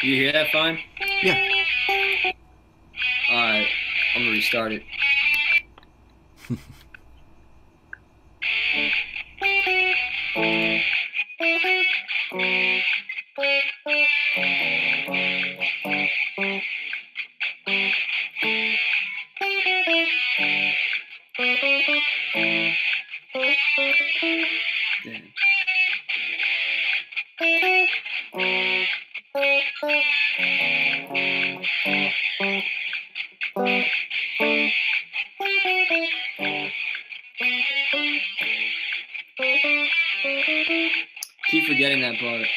You hear that fine? Yeah. Alright, I'm gonna restart it. Damn. Keep forgetting that part.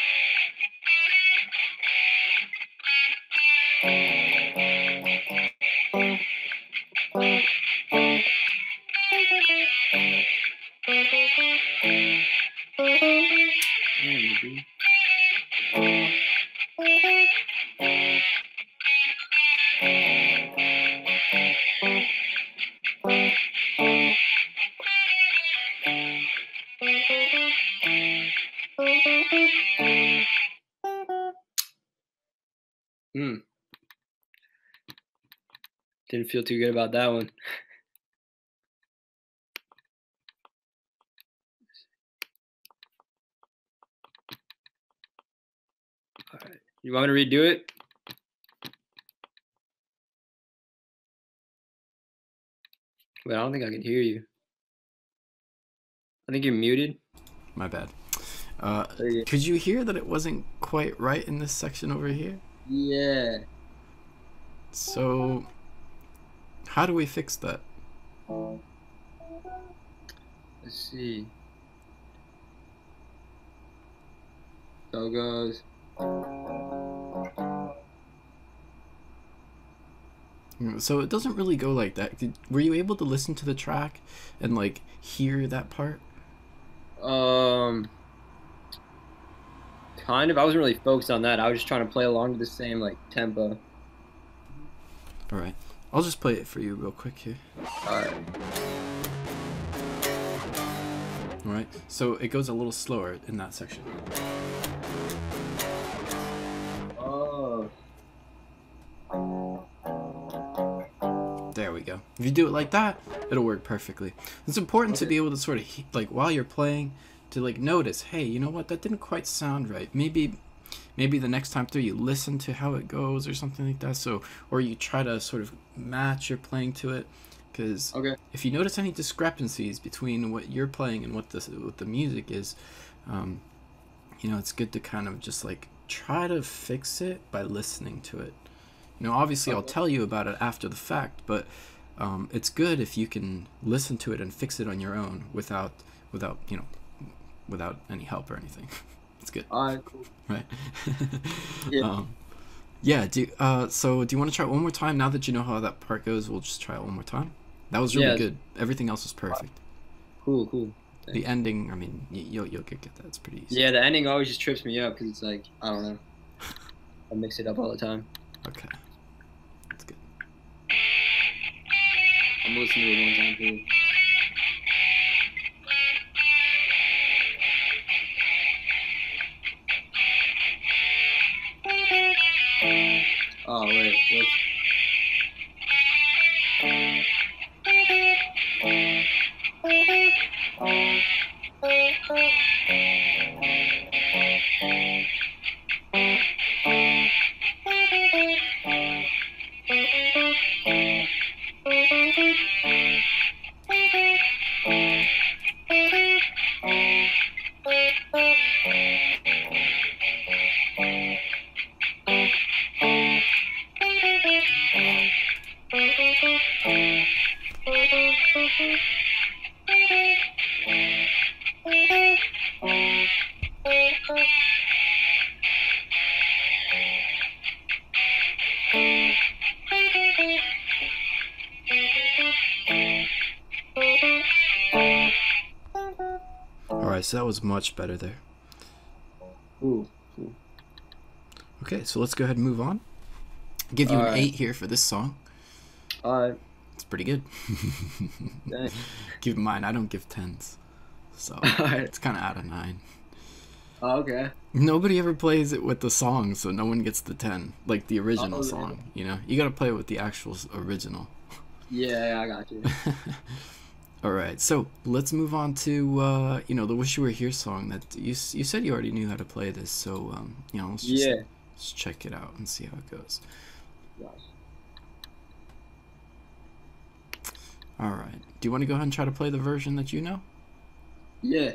Didn't feel too good about that one. All right. You want me to redo it? Wait, I don't think I can hear you. I think you're muted. My bad. Could you hear that it wasn't quite right in this section over here? Yeah. So, how do we fix that? Let's see. So it goes. So it doesn't really go like that. Were you able to listen to the track and like hear that part? Kind of. I wasn't really focused on that. I was just trying to play along to the same like tempo. All right. I'll just play it for you real quick here. All right. All right. So it goes a little slower in that section. Oh. There we go. If you do it like that, it'll work perfectly. It's important to be able to sort of like while you're playing to like notice, hey, you know what? That didn't quite sound right. Maybe the next time through you listen to how it goes or something like that. So, or you try to sort of match your playing to it. Because if you notice any discrepancies between what you're playing and what the music is, you know, it's good to kind of just like try to fix it by listening to it. You know, obviously I'll tell you about it after the fact, but it's good if you can listen to it and fix it on your own without you know, without any help or anything. It's good. All right, cool. Right. Yeah. Yeah. So do you want to try it one more time? Now that you know how that part goes, we'll just try it one more time. That was really good. Everything else was perfect. Cool. Thanks. The ending, I mean, you'll get that. It's pretty easy. Yeah, the ending always just trips me up because it's like, I don't know. I mix it up all the time. Okay. That's good. I'm listening to it one time too. Oh, wait. Alright, so that was much better there. Cool. Okay, so let's go ahead and move on. Give you an 8 here for this song. Alright. It's pretty good. Keep in mind, I don't give 10s. So it's kind of out of 9. Oh, okay. Nobody ever plays it with the song, so no one gets the 10, like the original Oh, yeah. song. You gotta play it with the actual original. Yeah, yeah, I got you. All right, so let's move on to the "Wish You Were Here" song. That you said you already knew how to play this, so Yeah. let's check it out and see how it goes. Gosh. All right, do you want to go ahead and try to play the version that you know? Yeah.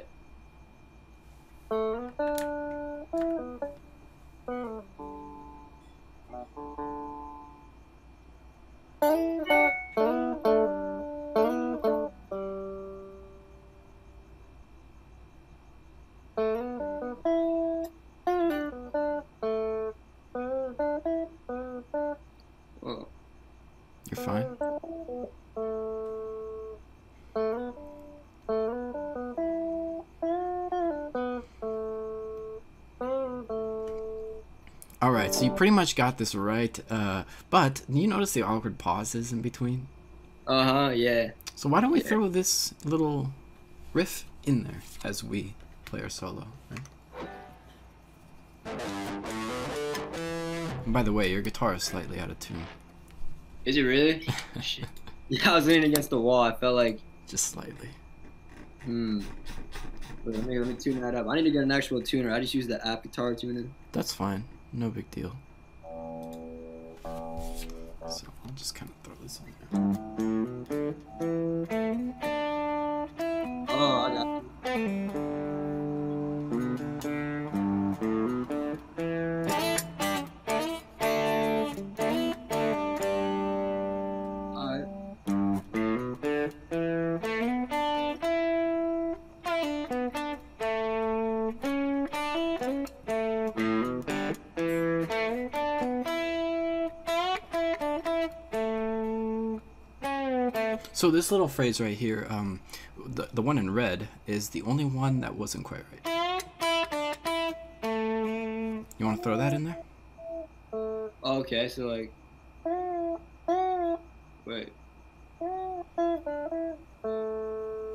Oh. You're fine. All right, so you pretty much got this right, but you notice the awkward pauses in between? Uh-huh, yeah. So why don't we Yeah. throw this little riff in there as we play our solo, right? And by the way, your guitar is slightly out of tune. Is it really? Shit. Yeah, I was leaning against the wall. I felt like, Just slightly. Wait, let me tune that up. I need to get an actual tuner. I just use the app guitar tuner. That's fine. No big deal. So I'll just kind of throw this in there. Oh, I got you. Alright. So this little phrase right here, the one in red, is the only one that wasn't quite right. You want to throw that in there? Okay, so like, wait.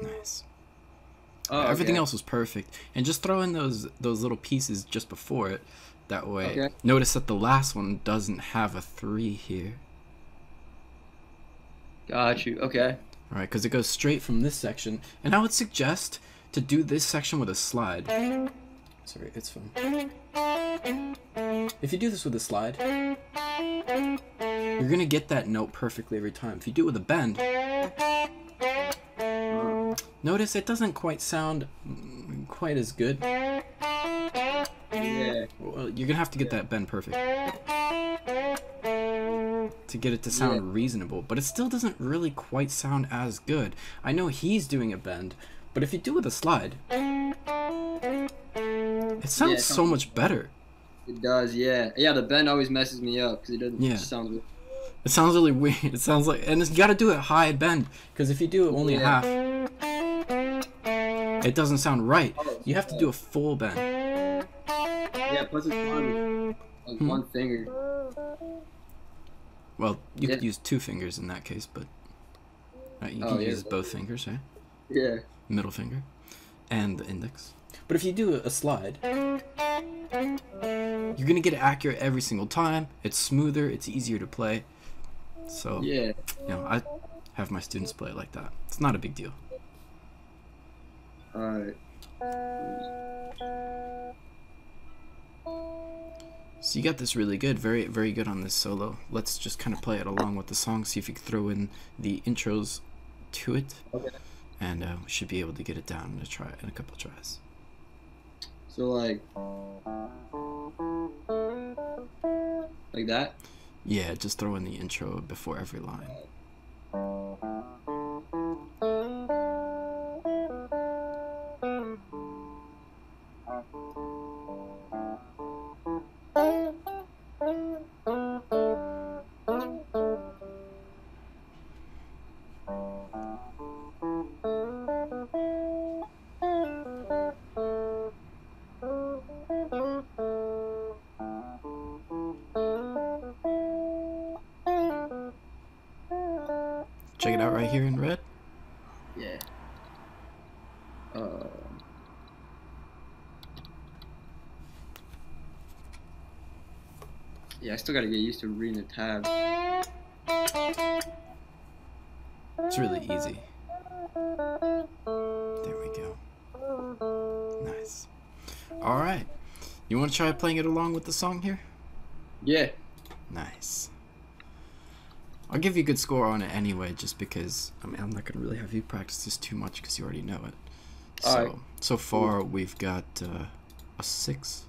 Nice. Oh, Everything okay. else was perfect, and just throw in those little pieces just before it. That way, Okay. notice that the last one doesn't have a 3 here. Got you. Okay. All right, because it goes straight from this section, and I would suggest to do this section with a slide. Sorry, it's fine. If you do this with a slide, you're gonna get that note perfectly every time. If you do it with a bend, notice it doesn't quite sound quite as good. Yeah. Well, you're gonna have to get that bend perfect to get it to sound reasonable, but it still doesn't really quite sound as good. I know he's doing a bend, but if you do it with a slide, it sounds so much better. It does, yeah. Yeah, the bend always messes me up because it doesn't sound good. It sounds really weird. It sounds like, and you gotta do it high bend, because if you do it only a half, it doesn't sound right. You have to do a full bend. Yeah, plus it's one, like one finger. Well, you could use 2 fingers in that case, but you can use both fingers, right? Yeah. Middle finger and the index. But if you do a slide, you're gonna get it accurate every single time. It's smoother, it's easier to play. So I have my students play it like that. It's not a big deal. Alright. So you got this really good, very, very good on this solo. Let's just kind of play it along with the song, see if you can throw in the intros to it. Okay. And we should be able to get it down in a couple tries. So like that? Yeah, just throw in the intro before every line. Check it out right here in red. Yeah. Yeah, I still gotta get used to reading the tabs. It's really easy. There we go. Nice. Alright. You want to try playing it along with the song here? Yeah. Nice. I'll give you a good score on it anyway, just because I'm not going to really have you practice this too much because you already know it. So far we've got a 6.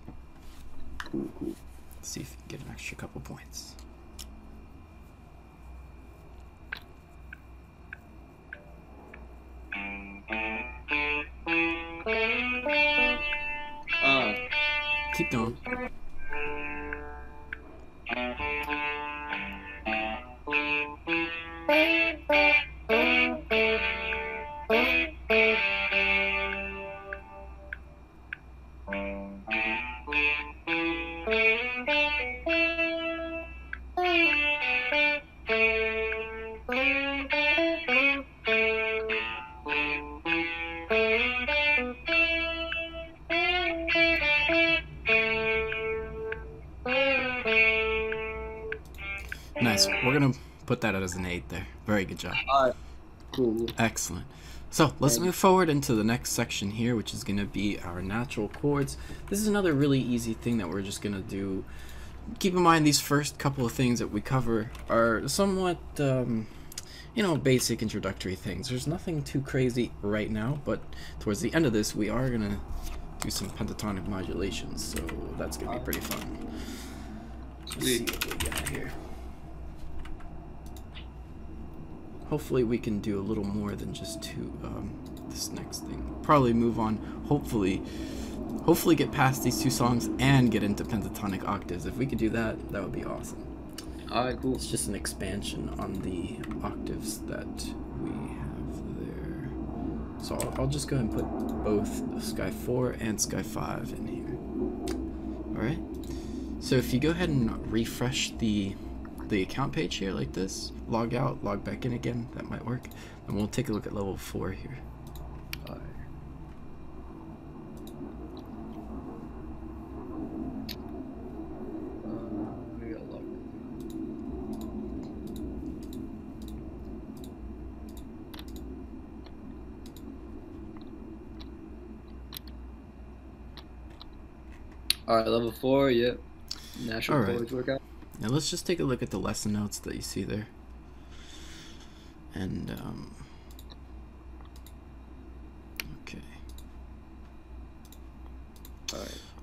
Cool. Let's see if you can get an extra couple points. Keep going. Nice. We're going to put that as an 8 there. Very good job. Alright. Cool. Excellent. So let's move forward into the next section here, which is going to be our natural chords. This is another really easy thing that we're just going to do. Keep in mind these first couple of things that we cover are somewhat, you know, basic introductory things. There's nothing too crazy right now, but towards the end of this, we are going to do some pentatonic modulations, so that's going to be pretty fun. Let's see what we got here. Hopefully we can do a little more than just this next thing. Probably move on, hopefully get past these 2 songs and get into pentatonic octaves. If we could do that, that would be awesome. Alright, cool. It's just an expansion on the octaves that we have there. So I'll just go ahead and put both Sky 4 and Sky 5 in here. Alright, so if you go ahead and refresh the account page here like this, log out, log back in again, that might work, and we'll take a look at level 4 here. Alright, level 4, yep. Natural chords workout. Now let's just take a look at the lesson notes that you see there. And okay.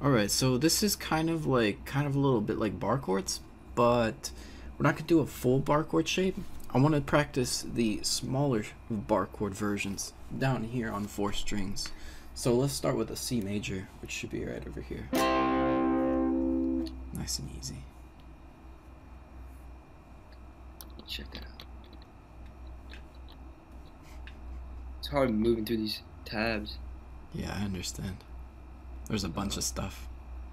Alright, so this is kind of a little bit like bar chords, but we're not gonna do a full bar chord shape. I want to practice the smaller bar chord versions down here on 4 strings. So let's start with a C major, which should be right over here. Nice and easy. Check that out. It's hard moving through these tabs. Yeah, I understand. There's a bunch of stuff.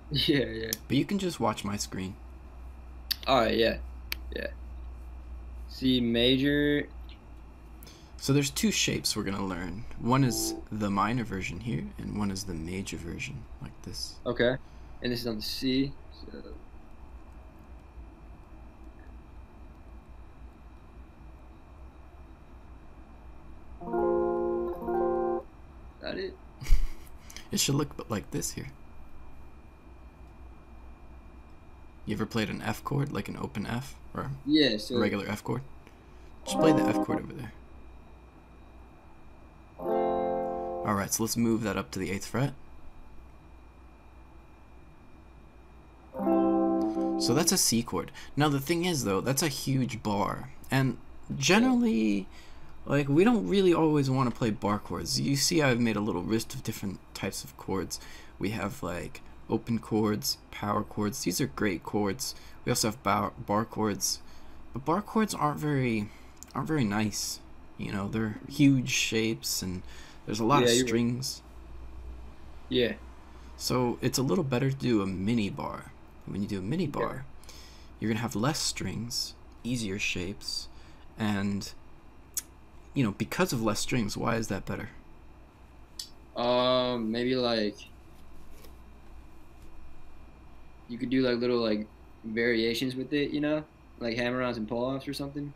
Yeah. But you can just watch my screen. Alright, yeah. C major. So there's 2 shapes we're gonna learn. One is the minor version here, and one is the major version, like this. Okay. And this is on the C. So. That it? It should look like this here. You ever played an F chord, like an open F, or yeah, so a regular F chord? Just play the F chord over there. Alright, so let's move that up to the 8th fret. So that's a C chord. Now the thing is though, that's a huge bar. And generally, like, we don't really always want to play bar chords. You see I've made a little list of different types of chords. We have like open chords, power chords. These are great chords. We also have bar chords. But bar chords aren't very nice. You know, they're huge shapes and there's a lot of strings. Yeah. So it's a little better to do a mini bar. When you do a mini bar, you're going to have less strings, easier shapes, and, you know, because of less strings, why is that better? Maybe like you could do like little like variations with it, you know, like hammer-ons and pull-offs or something.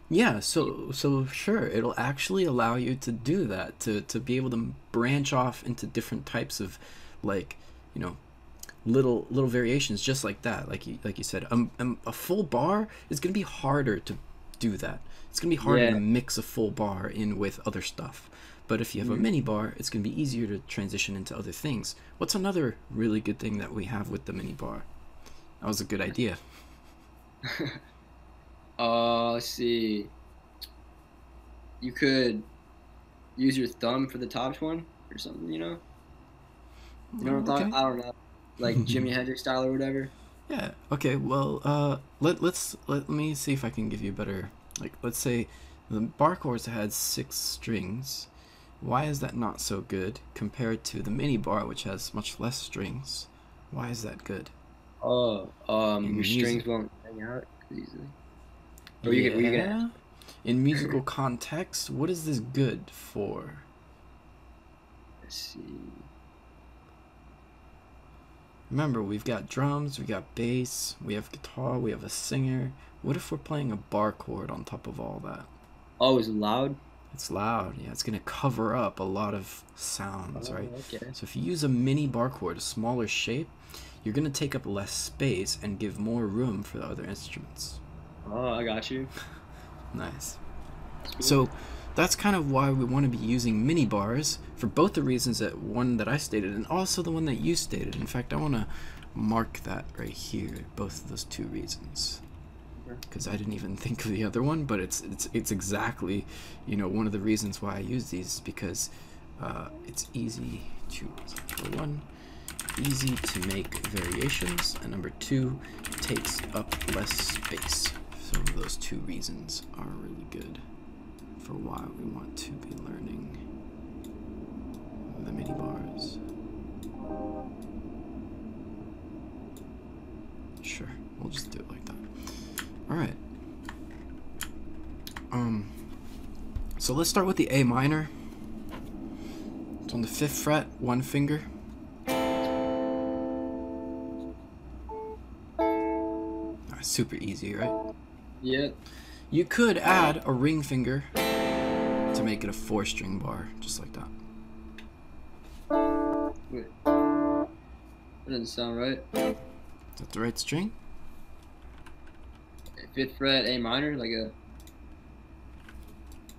Yeah, so sure, it'll actually allow you to do that, to be able to branch off into different types of, like, you know, little variations just like that. Like you said, a full bar is gonna be harder to do that. It's gonna be harder Yeah. to mix a full bar in with other stuff. But if you have a mini bar, it's gonna be easier to transition into other things. What's another really good thing that we have with the mini bar? That was a good idea. Let's see. You could use your thumb for the top one or something, you know? You know what I'm talking? Okay. I don't know. Like Jimi Hendrix style or whatever. Yeah. Okay. Well, let me see if I can give you a better. Like, let's say the bar chords had 6 strings. Why is that not so good compared to the mini bar, which has much less strings? Why is that good? Oh, In your music. strings won't hang out easily. Or you can Yeah. In musical context, what is this good for? let's see. Remember, we've got drums, we got bass, we have guitar, we have a singer. What if we're playing a bar chord on top of all that? Oh, is it loud? It's loud, yeah. It's gonna cover up a lot of sounds, right? Okay. So if you use a mini bar chord, a smaller shape, you're gonna take up less space and give more room for the other instruments. Oh, I got you. Nice. That's cool. So that's kind of why we want to be using mini bars for both the reasons that one that I stated and also the one that you stated. In fact, I want to mark that right here, both of those 2 reasons, because I didn't even think of the other one, but it's exactly, you know, one of the reasons why I use these, because it's easy to, number 1, easy to make variations, and number 2, takes up less space. So those 2 reasons are really good for why we want to be learning the mini bars. Sure, we'll just do it like that. All right. So let's start with the A minor. It's on the 5th fret, 1 finger. Super easy, right? Yeah. You could add a ring finger to make it a 4-string bar, just like that. Wait. That doesn't sound right. Is that the right string? 5th fret, A minor, like a.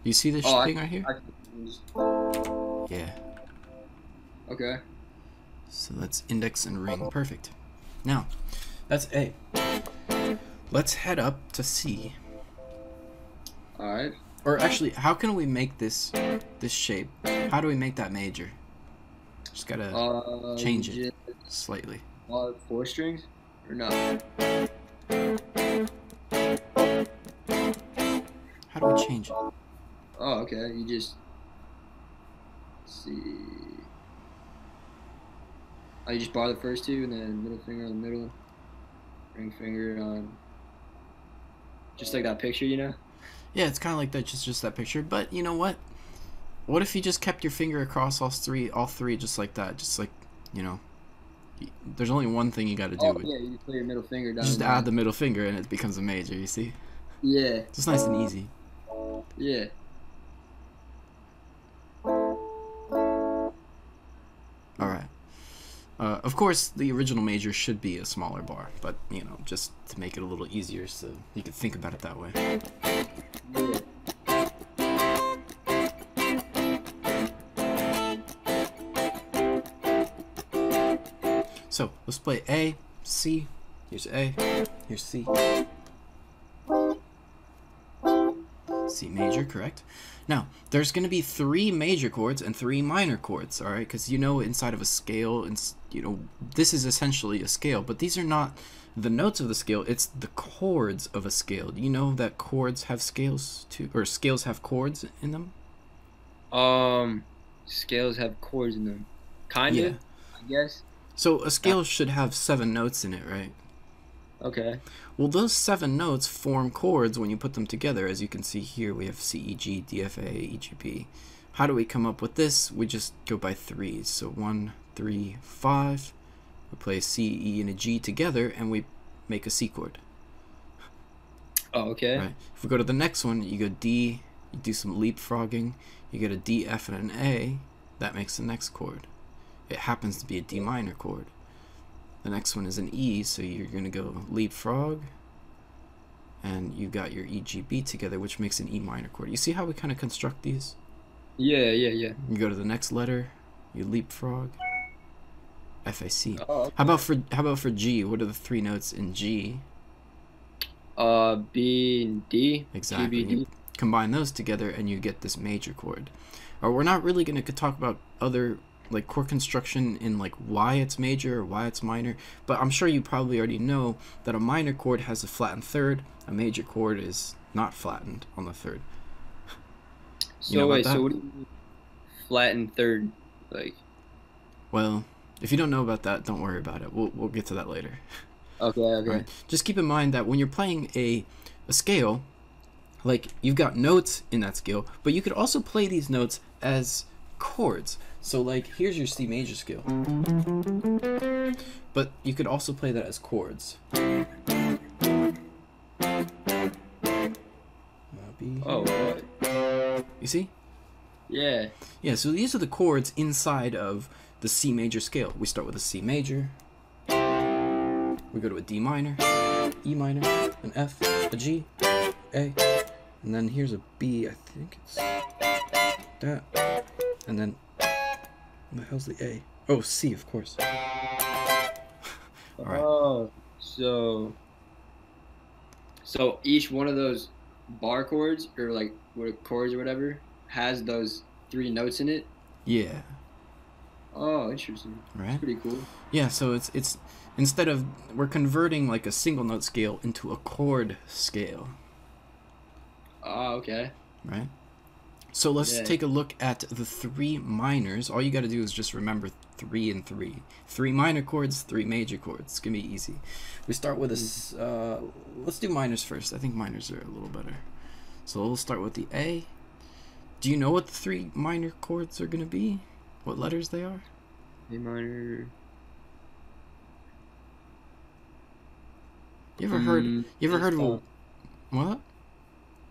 You see this Oh, thing right here? Yeah. Okay. So that's index and ring. Perfect. Now, that's A. Let's head up to C. All right. Or actually, how can we make this shape? How do we make that major? Just gotta change it slightly. 4 strings or no? How do we change it? Oh, okay. You just let's see. Oh, you just bar the first 2 and then middle finger on the middle, ring finger on. Just like that picture, you know? Yeah, it's kind of like that, just that picture. But you know what? What if you just kept your finger across all three, just like that? Just like, you know, there's only one thing you got to do. Oh, yeah, you just put your middle finger down. Just add the middle finger and it becomes a major, you see? Yeah. Just nice and easy. Yeah. Alright. Of course, the original major should be a smaller bar, but, you know, just to make it a little easier so you can think about it that way. Yeah. So, let's play A, C, here's A, here's C. C major, correct. Now, there's going to be 3 major chords and 3 minor chords, all right? Because you know, inside of a scale, you know, this is essentially a scale, but these are not the notes of the scale, it's the chords of a scale. Do you know that chords have scales too, or scales have chords in them? Scales have chords in them. Kind of, I guess. So a scale should have 7 notes in it, right? Okay. Well, those 7 notes form chords when you put them together. As you can see here, we have C, E, G, D, F, A, E, G, B. How do we come up with this? We just go by 3s. So 1, 3, 5. We play a C, E, and a G together, and we make a C chord. Oh, okay. Right. If we go to the next one, you go D, you do some leapfrogging, you get a D, F, and an A, that makes the next chord. It happens to be a D minor chord. The next one is an E, so you're going to go leapfrog, and you got your E, G, B together, which makes an E minor chord. You see how we kind of construct these? Yeah. You go to the next letter, you leapfrog, F, A, C. Oh, okay. How about for G? What are the three notes in G? B and D. Exactly. G, B, D. You combine those together and you get this major chord. Or we're not really going to talk about other like chord construction in like why it's major or why it's minor, but I'm sure you probably already know that a minor chord has a flattened third, a major chord is not flattened on the third. So wait, so what do you mean flattened third? Like, well, if you don't know about that, don't worry about it. We'll get to that later. okay. Right? Just keep in mind that when you're playing a scale, like you've got notes in that scale, but you could also play these notes as chords. So like here's your C major scale, but you could also play that as chords. Oh, what? You see? Yeah. Yeah, so these are the chords inside of the C major scale. We start with a C major, we go to a D minor, E minor, an F, a G, A, and then here's a B, I think it's that, and then, what the hell's the A? Oh, C, of course. All right. Oh, so each one of those bar chords, or like what chords or whatever, has those three notes in it. Yeah. Oh, interesting. Right. That's pretty cool. Yeah, so it's instead of, we're converting like a single note scale into a chord scale. Oh, okay. Right? So let's Yeah. take a look at the three minors. All you got to do is just remember 3 and 3. 3 minor chords, 3 major chords. It's going to be easy. We start with a, let's do minors first. I think minors are a little better. So we'll start with the A. Do you know what the 3 minor chords are going to be? What letters they are? A minor. You ever heard of a, what?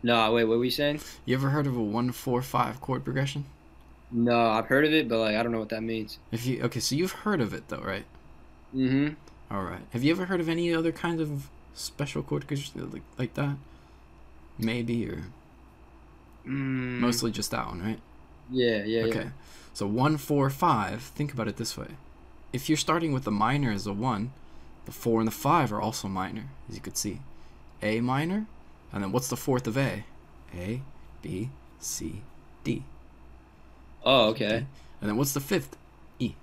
No, wait, what were you saying? You ever heard of a 1-4-5 chord progression? No, I've heard of it, but like I don't know what that means. Okay, so you've heard of it though, right? Mm-hmm. All right. Have you ever heard of any other kind of special chord progression like that? Maybe, or mostly just that one, right? Yeah. Okay. So 1-4-5. Think about it this way: if you're starting with the minor as a 1, the 4 and the 5 are also minor, as you could see. A minor, and then what's the fourth of A? A, B, C, D. Oh, okay. And then what's the fifth? E.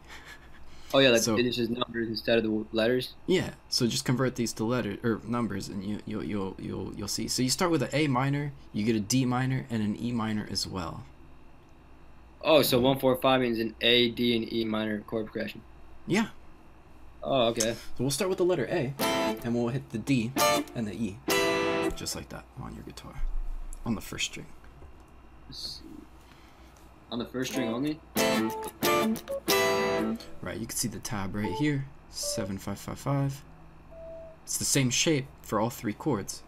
Oh yeah, like So- it's just numbers instead of the letters. Yeah, so just convert these to letters or numbers, and you'll see. So you start with an A minor, you get a D minor, and an E minor as well. Oh, so 1-4-5 means an A, D, and E minor chord progression. Yeah. Oh, okay. So we'll start with the letter A, and we'll hit the D and the E, just like that on your guitar, on the first string. Let's see. On the first string only. Right, you can see the tab right here, 7-5-5-5. It's the same shape for all 3 chords.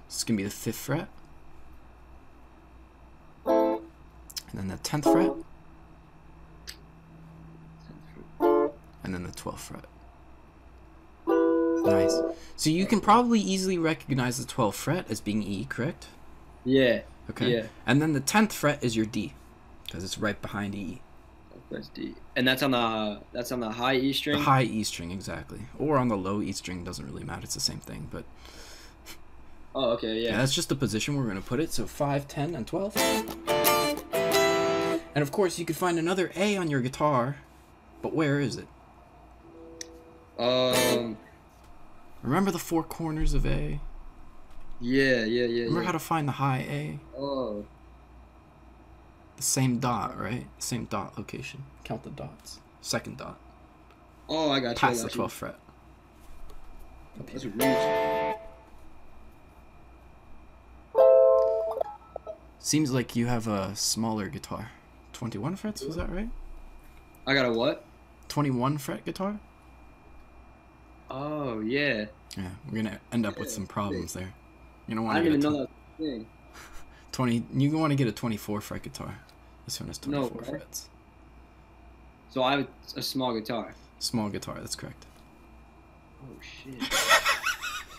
This is gonna be the 5th fret, and then the 10th fret, and then the 12th fret. Nice. So you can probably easily recognize the 12th fret as being E, correct? Yeah. Okay. Yeah. And then the 10th fret is your D, because it's right behind E. That's D. And that's on the high E string. The high E string, exactly. Or on the low E string, doesn't really matter. It's the same thing, but Oh, okay. yeah, Yeah. that's just the position we're going to put it. So 5, 10, and 12. And of course, you could find another A on your guitar, but where is it? Remember the 4 corners of A? Yeah. Remember how to find the high A? Oh. The same dot, right? Same dot location. Count the dots. Second dot. Oh, I got you. Past the 12th fret. That's weird. Seems like you have a smaller guitar. 21 frets, was that right? I got a what? 21 fret guitar? Oh yeah. Yeah, we're gonna end up with Yeah, some sick. problems there. You don't I want to didn't get even a know that was a thing. 20. You want to get a 24 fret guitar. This one has No 24 way. frets. So I have a small guitar. Small guitar. That's correct. Oh shit.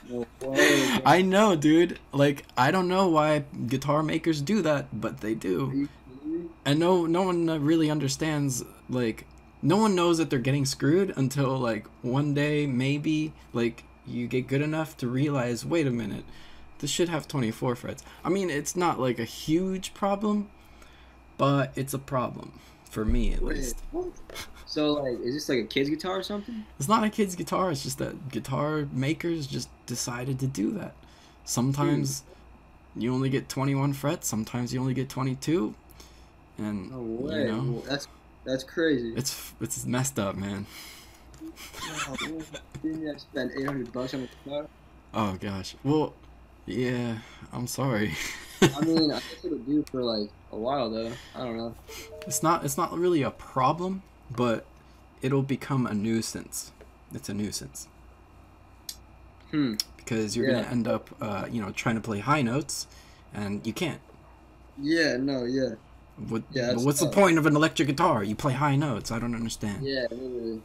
No way, bro. I know, dude. Like, I don't know why guitar makers do that, but they Are do. you kidding me? And no one really understands, like, no one knows that they're getting screwed until, like, one day maybe, like, you get good enough to realize, wait a minute, this should have 24 frets. I mean, it's not like a huge problem, but it's a problem for me at Wait, least. what? So like, is this like a kid's guitar or something? It's not a kid's guitar, it's just that guitar makers just decided to do that. Sometimes you only get 21 frets, sometimes you only get 22, and No you way. know, That's crazy. it's messed up, man. Wow, didn't you have to spend $800 on a guitar? Oh gosh. Well, yeah, I'm sorry. I mean, I guess it'll do for like a while though. I don't know. It's not really a problem, but it'll become a nuisance. It's a nuisance Hmm. because you're Yeah. gonna end up, trying to play high notes, and you can't. Yeah. No. Yeah. What? Yeah. But That's what's the tough. point of an electric guitar? You play high notes. I don't understand. Yeah. Literally.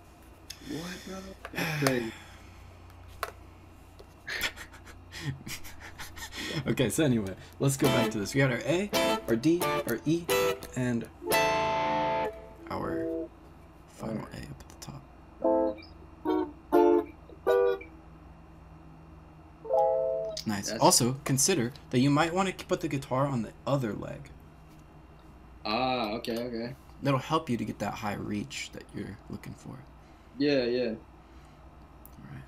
What, bro? That's crazy. Okay, so anyway, let's go back to this. We got our A, our D, our E, and our final A up at the top. Nice. That's- Also, consider that you might want to put the guitar on the other leg. Ah. Okay. Okay. That'll help you to get that high reach that you're looking for. Yeah. Yeah. All right.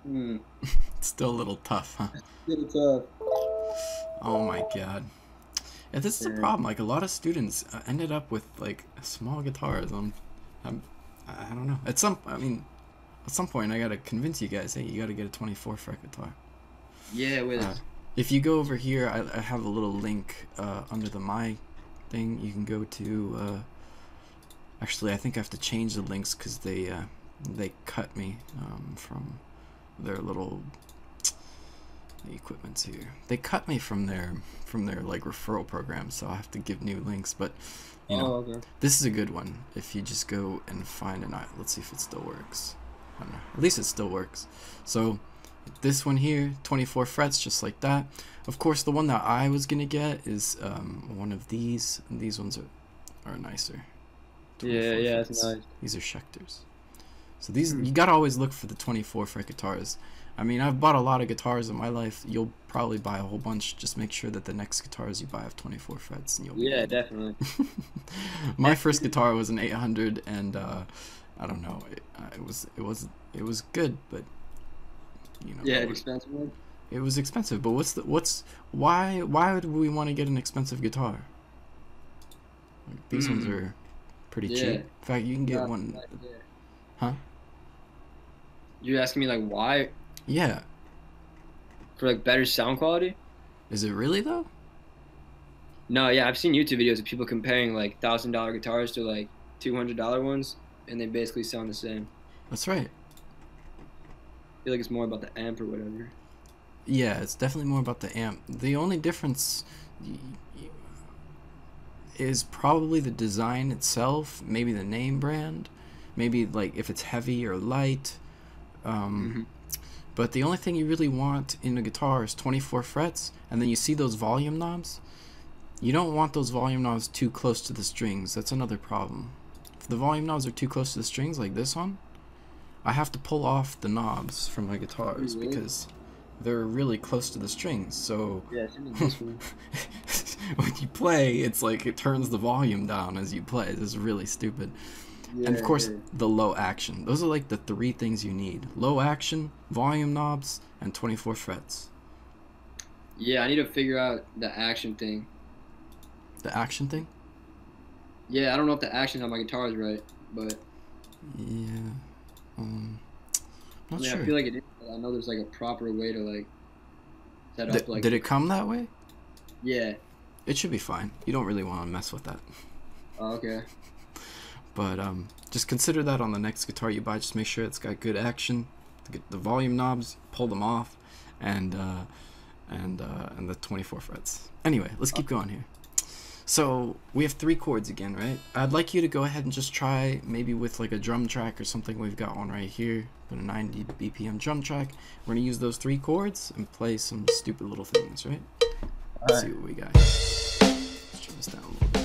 Hmm. It's still a little tough, huh? Little tough. Oh my god. Yeah, this is a Yeah. problem. Like, a lot of students ended up with, like, small guitars. I don't know. At some point, I gotta convince you guys, hey, you gotta get a 24 fret guitar. Yeah. With. If you go over here, I have a little link under the My thing. You can go to. Actually, I think I have to change the links because they cut me from their little equipments here. They cut me from their like referral program, so I have to give new links. But you know, Okay. this is a good one. If you just go and find an, let's see if it still works. I don't know. At least it still works. So this one here, 24 frets, just like that. Of course, the one that I was gonna get is one of these. And these ones are nicer. 24 Yeah. That's frets. nice. These are Schecters. So these, you gotta always look for the 24 fret guitars. I mean, I've bought a lot of guitars in my life. You'll probably buy a whole bunch. Just make sure that the next guitars you buy have 24 frets, and you'll be Yeah. good. Definitely. My first guitar was an 800, and I don't know. It was good, but you know. Yeah. An expensive one. It was expensive. But why would we want to get an expensive guitar? Like, these ones are pretty Yeah. cheap. In fact, you can get Not one. like, yeah. Huh? You asking me like why? Yeah. For like better sound quality? Is it really though? No, yeah, I've seen YouTube videos of people comparing like $1,000 guitars to like $200 ones, and they basically sound the same. That's right. I feel like it's more about the amp or whatever. Yeah, it's definitely more about the amp. The only difference is probably the design itself, maybe the name brand, maybe like if it's heavy or light. But the only thing you really want in a guitar is 24 frets, and then you see those volume knobs. You don't want those volume knobs too close to the strings. That's another problem. If the volume knobs are too close to the strings, like this one, I have to pull off the knobs from my guitars Really? because they're really close to the strings. So Yeah, it's in this one. when you play, it's like it turns the volume down as you play. This is really stupid. Yeah, And of course, yeah. the low action. Those are like the three things you need: low action, volume knobs, and 24 frets. Yeah, I need to figure out the action thing. The action thing? Yeah, I don't know if the action on my guitar is right, but Yeah. Not yeah, sure. I feel like it is. I know there's like a proper way to like set up like. Did it come that way? Yeah. It should be fine. You don't really want to mess with that. Oh, okay. But just consider that on the next guitar you buy. Just make sure it's got good action. Get the volume knobs, pull them off, and the 24 frets. Anyway, let's keep going here. So we have 3 chords again, right? I'd like you to go ahead and just try maybe with like a drum track or something. We've got one right here, put a 90 BPM drum track. We're gonna use those 3 chords and play some stupid little things, right? Let's see what we got here. Let's turn this down a little bit.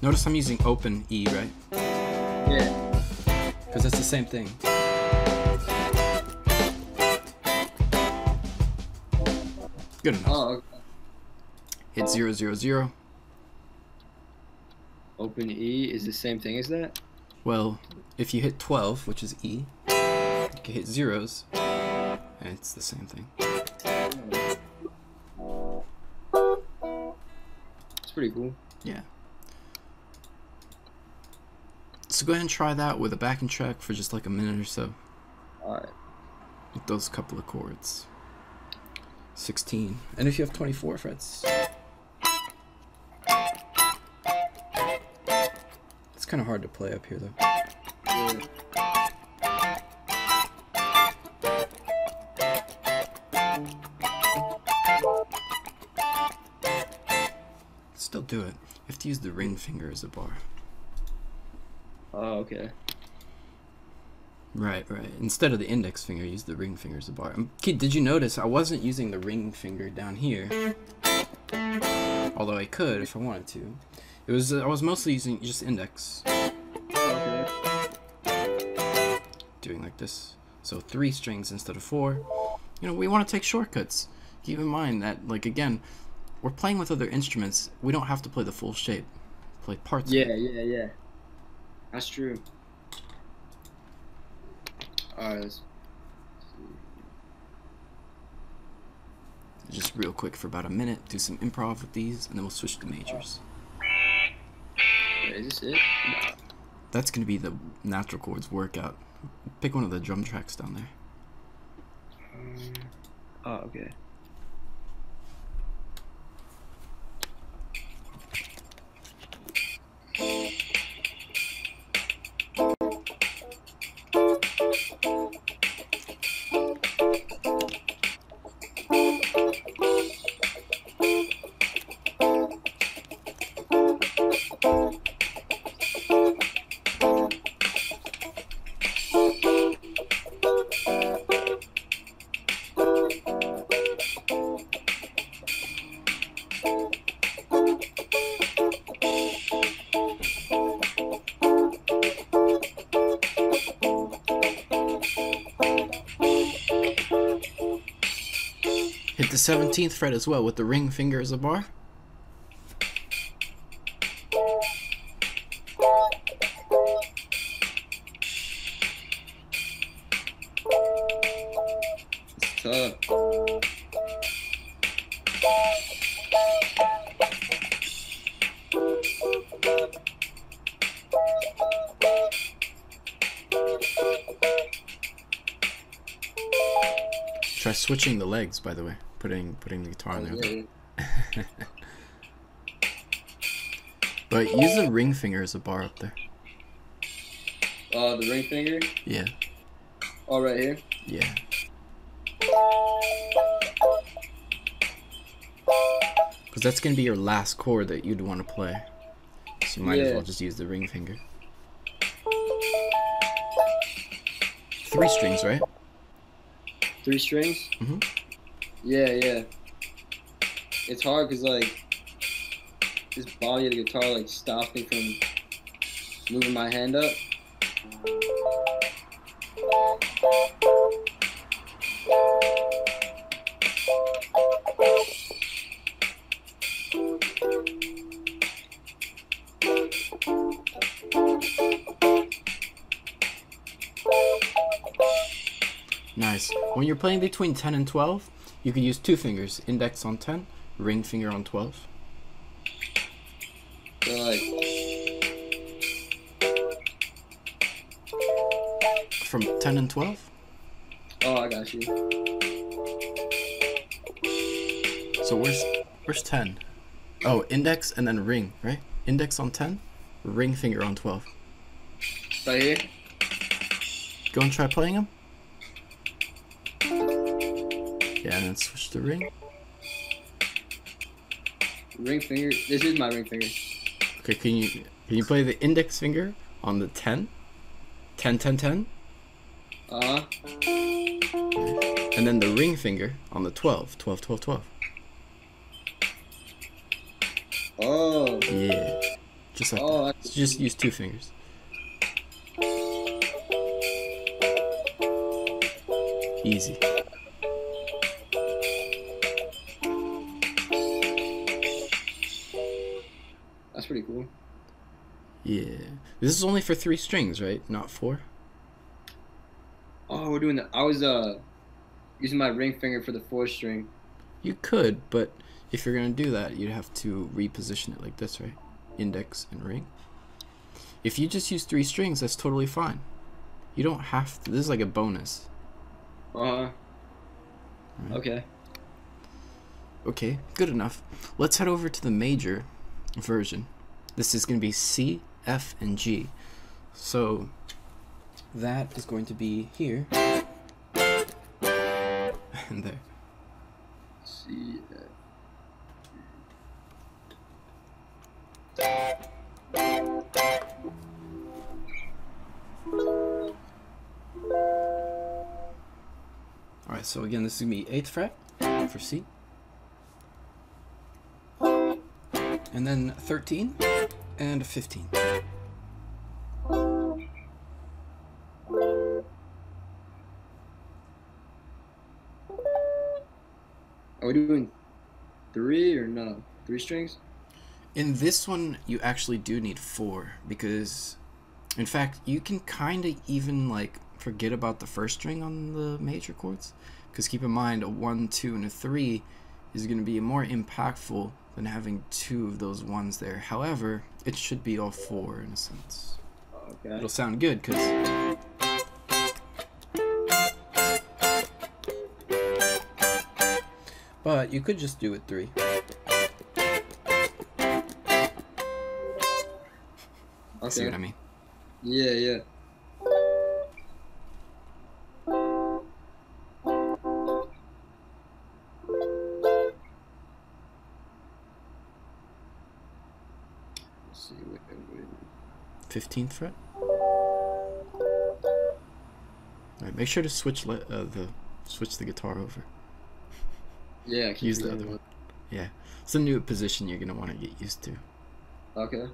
Notice I'm using open E, right? Yeah. Because it's the same thing. Good enough. Oh, okay. Hit 0, 0, 0. Open E is the same thing as that? Well, if you hit 12, which is E, you can hit zeros, and it's the same thing. It's pretty cool. Yeah. So go ahead and try that with a backing track for just like a minute or so. Alright. With those couple of chords. 16. And if you have 24 frets. It's kind of hard to play up here though. Yeah. Still do it. You have to use the ring finger as a bar. Oh, okay. Right. Instead of the index finger, use the ring finger as a bar. Kid, did you notice I wasn't using the ring finger down here? Although I could if I wanted to. It was I was mostly using just index. Okay. Doing like this. So 3 strings instead of 4. You know, we want to take shortcuts. Keep in mind that, like, again, we're playing with other instruments. We don't have to play the full shape. Play parts. Yeah. That's true. Alright, let's see. Just real quick for about a minute, do some improv with these, and then we'll switch to majors. Wait, is this it? No. That's going to be the natural chords workout. Pick one of the drum tracks down there. Oh, okay. Hit the 17th fret as well with the ring finger as a bar. It's tough. Try switching the legs, by the way. Putting the guitar on there. Yeah. But use the ring finger as a bar up there. The ring finger? Yeah. Oh, right here? Yeah. Because that's going to be your last chord that you'd want to play. So you might as well just use the ring finger. 3 strings, right? 3 strings? Mm-hmm. Yeah. It's hard because, like, this body of the guitar, like, stops me from moving my hand up. Nice. When you're playing between 10 and 12, you can use 2 fingers. Index on 10, ring finger on 12. So like From 10 and 12? oh, I got you. So where's 10? Oh, index and then ring, right? Index on 10, ring finger on 12. Right here. Go and try playing them. Yeah, and then switch to ring. Ring finger. This is my ring finger. Okay, can you play the index finger on the 10? 10, 10, 10? Uh-huh. And then the ring finger on the 12, 12, 12, 12. Oh. Yeah. Just like that. So just use 2 fingers. Easy. That's pretty cool. Yeah. This is only for 3 strings, right? Not 4? Oh, we're doing that. I was using my ring finger for the 4th string. You could, but if you're going to do that, you'd have to reposition it like this, right? Index and ring. If you just use 3 strings, that's totally fine. You don't have to. This is like a bonus. Uh-huh. Right. Okay. Okay, good enough. Let's head over to the major version. This is going to be C, F, and G. So that is going to be here and there. C, F. Alright, so again, this is going to be 8th fret for C. And then 13 and 15. Are we doing 3 or no? 3 strings? In this one, you actually do need 4 because, in fact, you can kind of even like forget about the first string on the major chords, because keep in mind a 1, 2, and a 3 is going to be more impactful than having 2 of those ones there. However, it should be all 4 in a sense. Okay. It'll sound good because but you could just do it 3. Okay. See what I mean? Yeah, yeah. Let's see. Wait. 15th fret. Alright, make sure to switch the guitar over. Yeah. Use the other one. Yeah, it's a new position you're gonna want to get used to. Okay.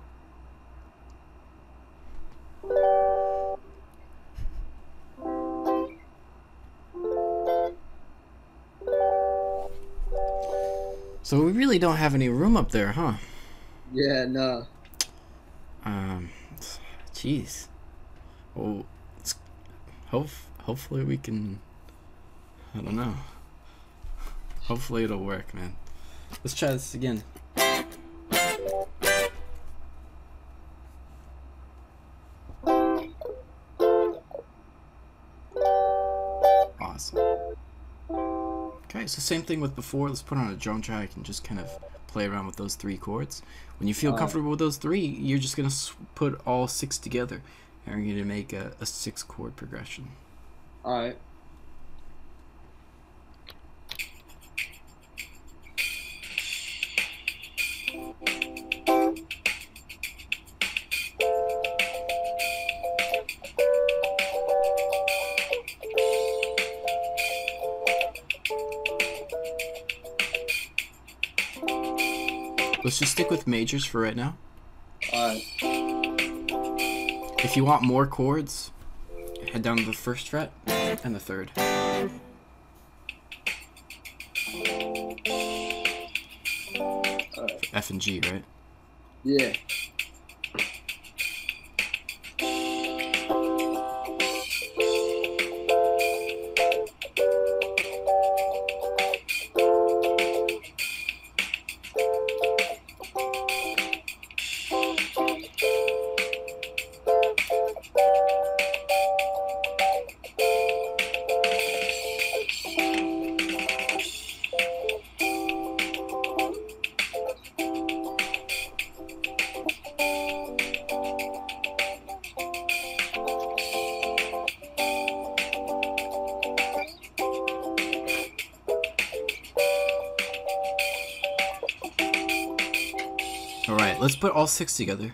So we really don't have any room up there, huh? Yeah, no. Jeez. Well, hopefully we can. I don't know. Hopefully it'll work, man. Let's try this again. Awesome. Okay, so same thing with before. Let's put on a drum track and just kind of play around with those 3 chords. When you feel comfortable with those 3, you're just going to put all 6 together. And you're going to make a 6-chord progression. Alright. Let's just stick with majors for right now. Alright. If you want more chords, head down to the 1st fret and the 3rd. F and G, right? Yeah. let's put all 6 together.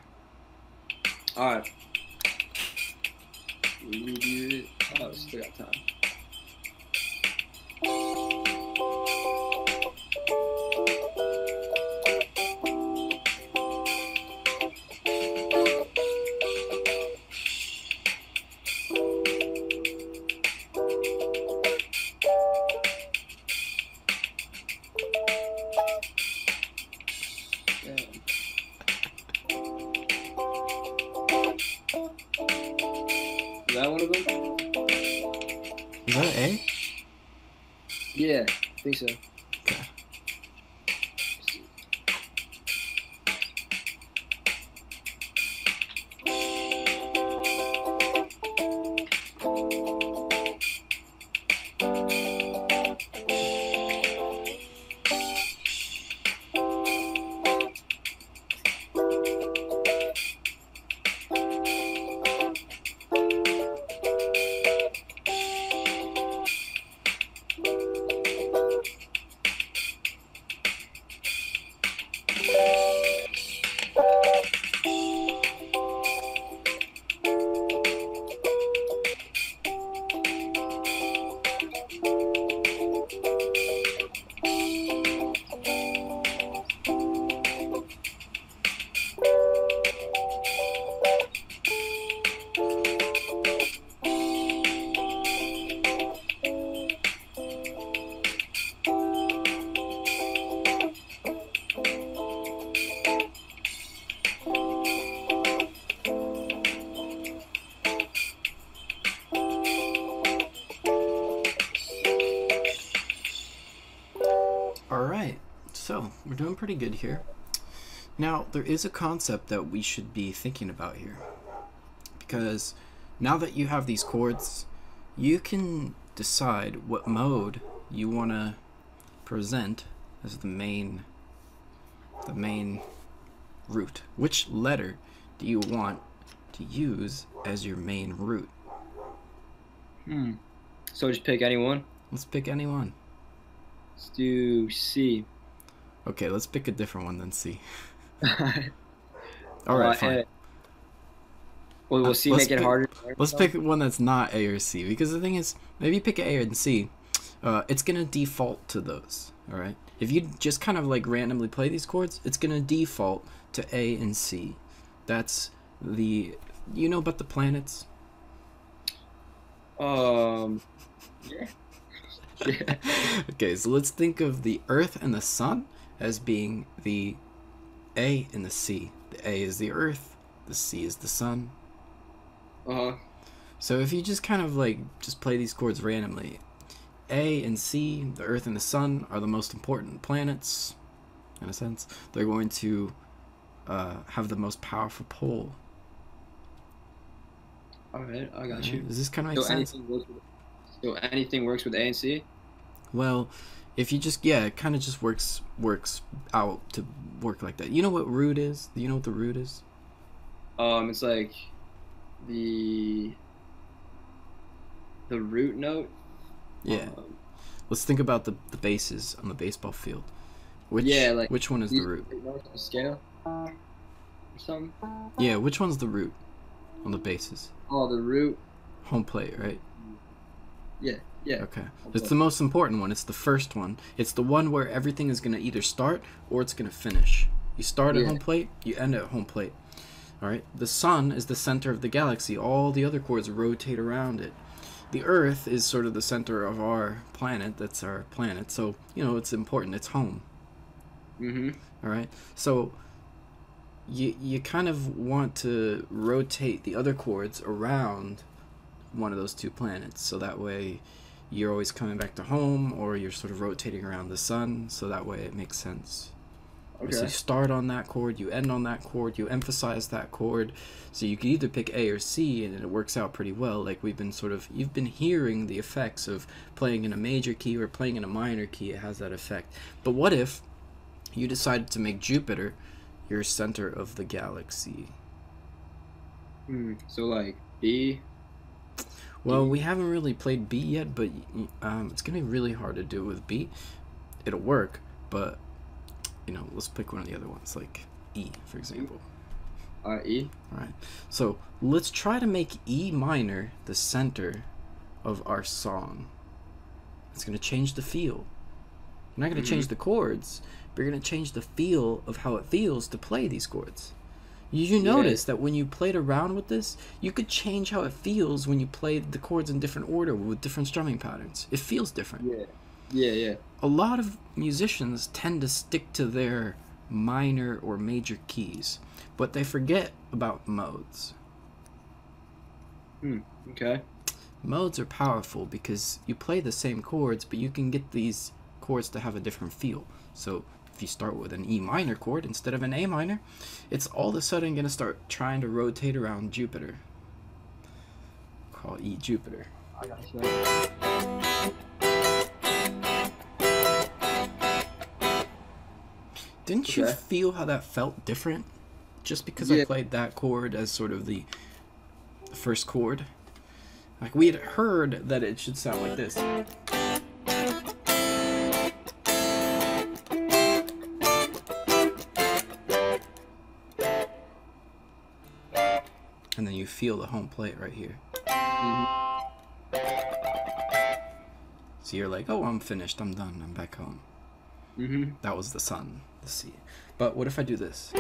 All right. We do it. Oh, still got time. Is that one of them? Is that an A? Yeah, I think so. Okay. Alright, so we're doing pretty good here. Now, there is a concept that we should be thinking about here. Because now that you have these chords, you can decide what mode you want to present as the main root. Which letter do you want to use as your main root? So just pick any one? Let's pick any one. Let's do C. Okay, let's pick a different one than C. Alright, Alright, fine. Will C make it harder? Let's pick one that's not A or C, because the thing is, maybe you pick A and C, it's gonna default to those. Alright? If you just kind of like randomly play these chords, it's gonna default to A and C. That's the, you know about the planets? Yeah. Yeah. Okay, so let's think of the Earth and the Sun as being the A and the C. The A is the Earth, the C is the Sun. So if you just kind of like just play these chords randomly, A and C, the Earth and the Sun, are the most important planets, in a sense. They're going to have the most powerful pull. Alright, I got you. Does this kind of make sense? So anything works with A and C? Well, if you just, yeah, it kind of just works out to work like that. You know what root is? Do you know what the root is? It's like the root note. Yeah. Let's think about the bases on the baseball field. Which one is the root? Scale or something? Yeah, which one's the root on the bases? Oh, the root. Home plate, right? Yeah. Okay. It's the most important one. It's the first one. It's the one where everything is going to either start or it's going to finish. You start at home plate, you end at home plate. Alright? The sun is the center of the galaxy. All the other chords rotate around it. The Earth is sort of the center of our planet. That's our planet. So, you know, it's important. It's home. Alright? So, you kind of want to rotate the other chords around one of those two planets, so that way you're always coming back to home, or you're sort of rotating around the sun, so that way it makes sense. Okay. So you start on that chord, you end on that chord, you emphasize that chord, so you can either pick A or C, and it works out pretty well. Like you've been hearing the effects of playing in a major key or playing in a minor key. It has that effect. But what if you decided to make Jupiter your center of the galaxy? So like B? Well, we haven't really played B yet, but it's gonna be really hard to do with B. It'll work, but you know, let's pick one of the other ones. Like E, for example. E. All right. So let's try to make E minor the center of our song. It's going to change the feel. We're not going to change the chords, but you're going to change the feel of how it feels to play these chords. You notice that when you played around with this, you could change how it feels when you play the chords in different order with different strumming patterns. It feels different. Yeah. A lot of musicians tend to stick to their minor or major keys, but they forget about modes. Okay. Modes are powerful because you play the same chords, but you can get these chords to have a different feel. So if you start with an E minor chord instead of an A minor, it's all of a sudden going to start trying to rotate around Jupiter. Call E Jupiter. I got you. Didn't you feel how that felt different? Just because I played that chord as sort of the first chord? Like, we had heard that it should sound like this. And then you feel the home plate right here. So you're like, oh, I'm finished, I'm done, I'm back home. That was the sun, the sea. But what if I do this?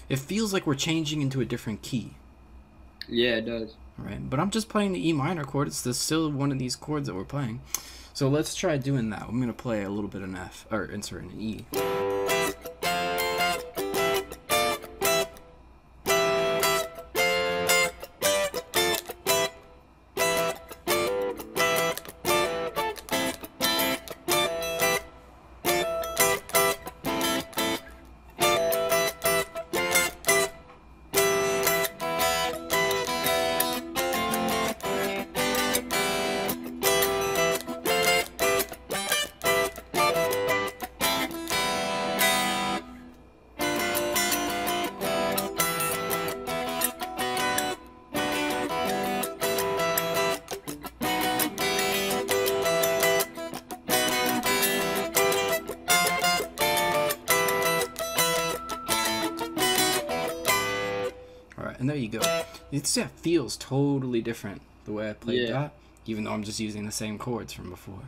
It feels like we're changing into a different key. Yeah, it does. Right, but I'm just playing the E minor chord. It's still one of these chords that we're playing. So let's try doing that. I'm going to play a little bit of an F, or insert an E. And there you go. You see, it feels totally different the way I played that, even though I'm just using the same chords from before.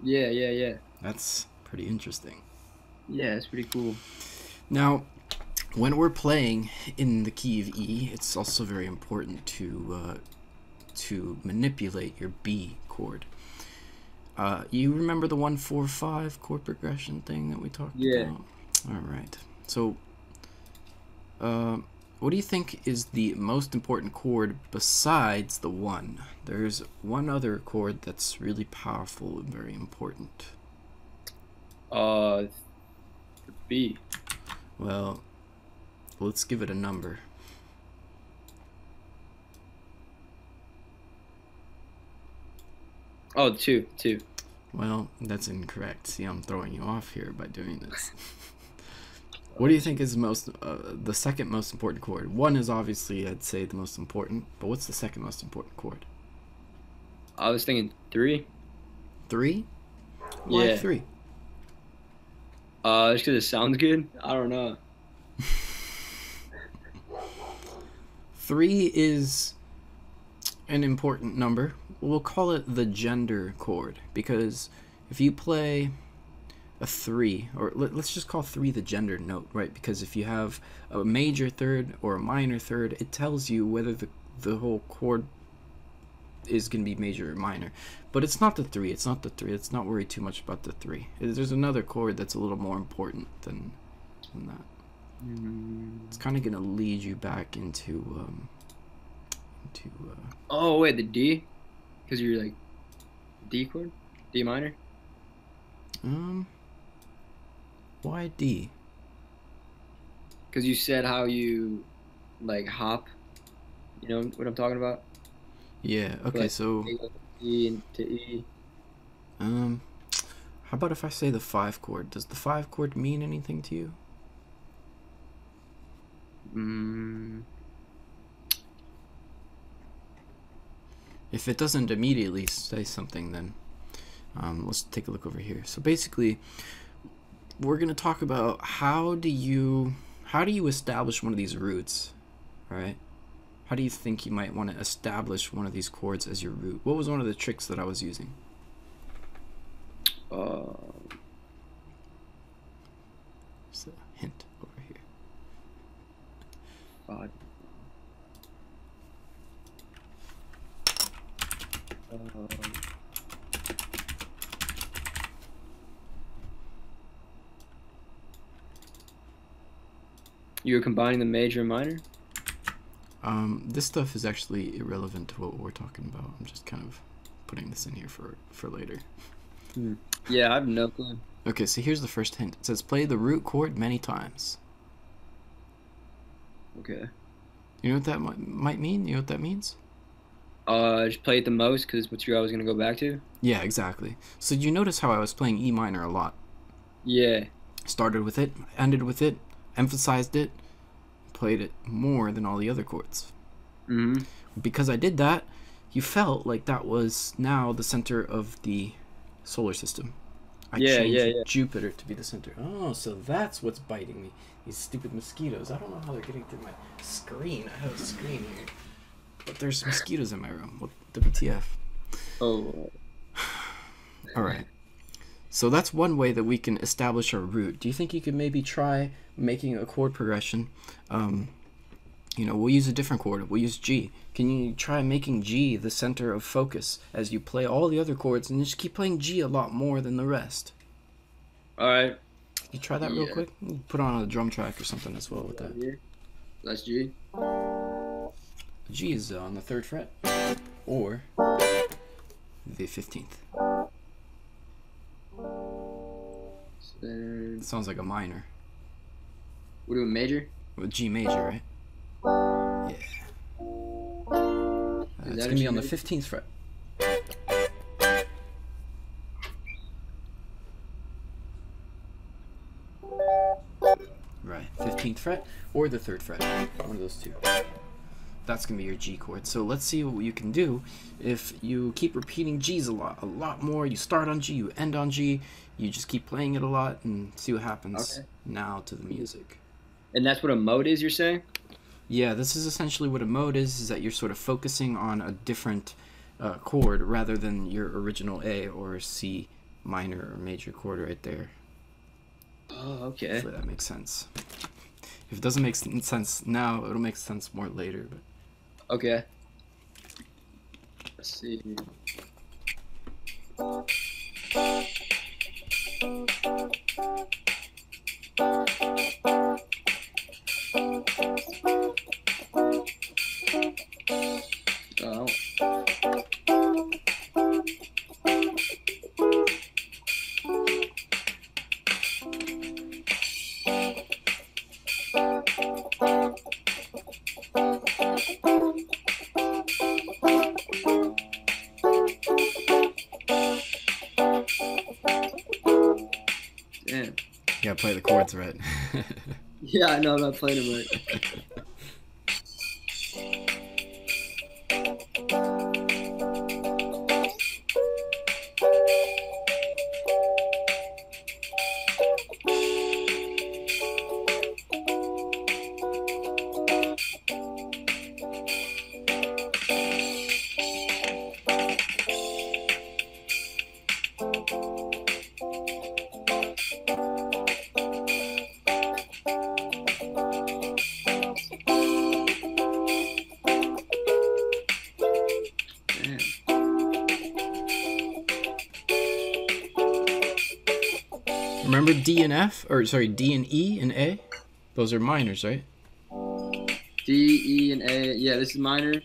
Yeah. That's pretty interesting. Yeah, it's pretty cool. Now, when we're playing in the key of E, it's also very important to manipulate your B chord. You remember the 1-4-5 chord progression thing that we talked about? All right. So, what do you think is the most important chord besides the 1? There's one other chord that's really powerful and very important. The B. Well, let's give it a number. Oh, 2. Well, that's incorrect. See, I'm throwing you off here by doing this. What do you think is the second most important chord? 1 is obviously, I'd say, the most important, but what's the second most important chord? I was thinking 3. 3? Why 3? Just because it sounds good? I don't know. 3 is an important number. We'll call it the gender chord, because if you play a 3, or let's just call 3 the gender note, right? Because if you have a major third or a minor third, it tells you whether the whole chord is going to be major or minor. But it's not the 3. It's not the 3. Let's not worry too much about the 3. There's another chord that's a little more important than that. It's kind of going to lead you back into oh wait, the D, because you're like D chord, D minor. Why D? Because you said how you like hop. You know what I'm talking about? Yeah. Okay. Like, so E to E. how about if I say the 5 chord? Does the 5 chord mean anything to you? If it doesn't immediately say something, then Let's take a look over here. So basically, we're going to talk about how do you establish one of these roots, right? How do you think you might want to establish one of these chords as your root? What was one of the tricks that I was using? Just a hint over here. You were combining the major and minor? This stuff is actually irrelevant to what we're talking about. I'm just kind of putting this in here for later. Yeah, I have no clue. Okay, so here's the first hint. It says play the root chord many times. Okay. You know what that might mean? You know what that means? Just play it the most because what I was gonna go back to. Yeah, exactly. So you notice how I was playing E minor a lot. Yeah. Started with it, ended with it, emphasized it, played it more than all the other chords. Because I did that, you felt like that was now the center of the solar system. I changed Jupiter to be the center. Oh, so that's what's biting me. These stupid mosquitoes. I don't know how they're getting through my screen. I have a screen here. But there's mosquitoes in my room. What WTF? Oh. Alright. So that's one way that we can establish our root. Do you think you could maybe try making a chord progression? You know, we'll use a different chord. We'll use G. Can you try making G the center of focus as you play all the other chords and just keep playing G a lot more than the rest? Alright. You try that real quick? Put on a drum track or something as well with that. That's G. G is on the 3rd fret or the 15th. It sounds like a minor. We're doing major? With G major, right? Yeah. It's going to be on the 15th fret. Right, 15th fret or the 3rd fret. One of those two. That's going to be your G chord. So let's see what you can do if you keep repeating G's a lot more. You start on G, you end on G, you just keep playing it a lot and see what happens now to the music. And that's what a mode is, you're saying? Yeah, this is essentially what a mode is that you're sort of focusing on a different chord rather than your original A or C minor or major chord right there. Oh, okay. Hopefully that makes sense. If it doesn't make sense now, it'll make sense more later. But okay. Let's see. Oh. Damn. You gotta play the chords right. Yeah, I know I'm not playing them right. Remember D and F? Or sorry, D and E and A? Those are minors, right? D, E, and A. Yeah, this is minor.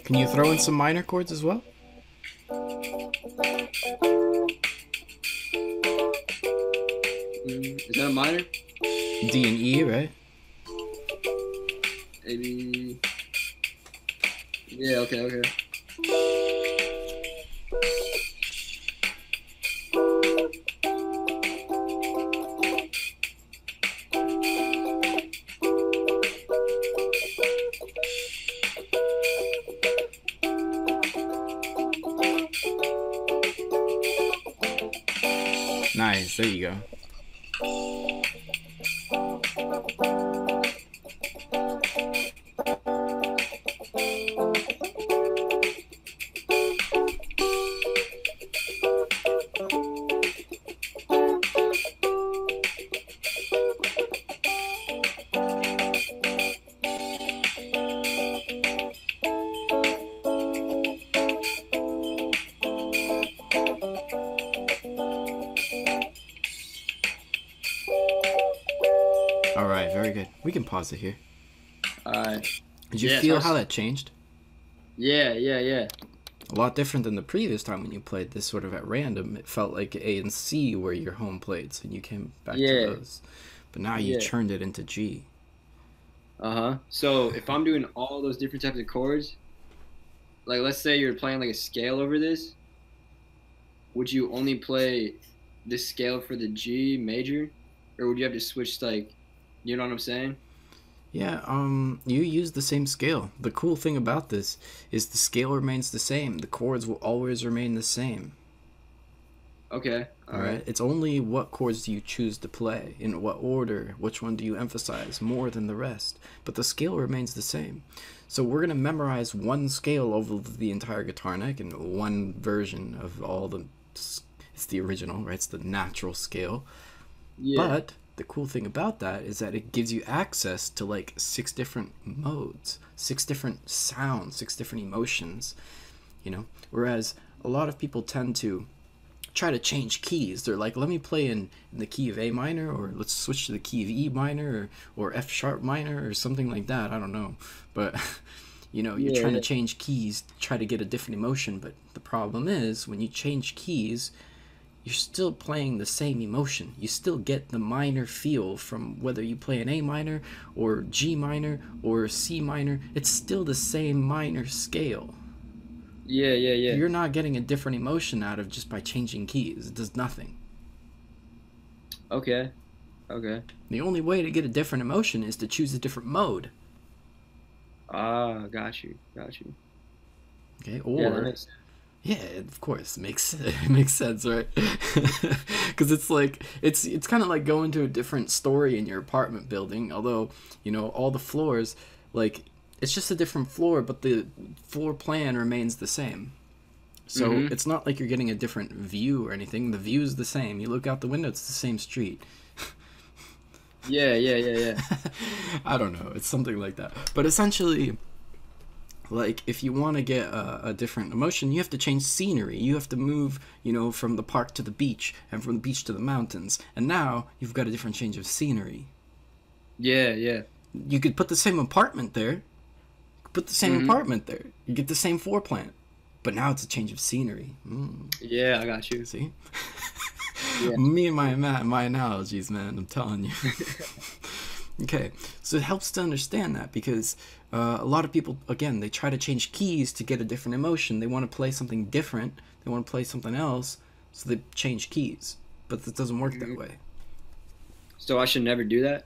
Can you throw in some minor chords as well? Is that a minor? D and E, right? Maybe. Yeah. Okay. Okay. Nice. There you go. All right, very good. We can pause it here. Did you feel how that changed? Yeah, yeah, yeah. A lot different than the previous time when you played this sort of at random. It felt like A and C were your home plates, and you came back to those. But now you turned it into G. So if I'm doing all those different types of chords, like let's say you're playing like a scale over this, would you only play this scale for the G major, or would you have to switch, like, you know what I'm saying? Yeah, you use the same scale. The cool thing about this is the scale remains the same. The chords will always remain the same. Okay. All right. It's only what chords do you choose to play, in what order, which one do you emphasize more than the rest. But the scale remains the same. So we're going to memorize one scale over the entire guitar neck and one version of all the... It's the original, right? It's the natural scale. Yeah. But the cool thing about that is that it gives you access to like 6 different modes, 6 different sounds, 6 different emotions, you know? Whereas a lot of people tend to try to change keys. They're like, let me play in the key of A minor, or let's switch to the key of E minor, or F sharp minor, or something like that. I don't know. But, you know, you're trying to change keys, try to get a different emotion. But the problem is, when you change keys, you're still playing the same emotion. You still get the minor feel from whether you play an A minor, or G minor, or C minor. It's still the same minor scale. Yeah. You're not getting a different emotion out of just by changing keys. It does nothing. Okay. The only way to get a different emotion is to choose a different mode. Got you. Okay, or... Yeah, of course, it makes sense, right? Because it's like it's kind of like going to a different story in your apartment building. Although, you know, all the floors, like, it's just a different floor, but the floor plan remains the same. So it's not like you're getting a different view or anything. The view is the same. You look out the window, it's the same street. Yeah. I don't know. It's something like that. But essentially, like, if you want to get a different emotion, you have to change scenery. You have to move, you know, from the park to the beach, and from the beach to the mountains. And now you've got a different change of scenery. Yeah. You could put the same apartment there. You get the same floor plan. But now it's a change of scenery. Yeah, I got you. See? Me and my analogies, man. I'm telling you. Okay, so it helps to understand that, because a lot of people, again, they try to change keys to get a different emotion. They want to play something different. They want to play something else, so they change keys. But it doesn't work that way. So I should never do that?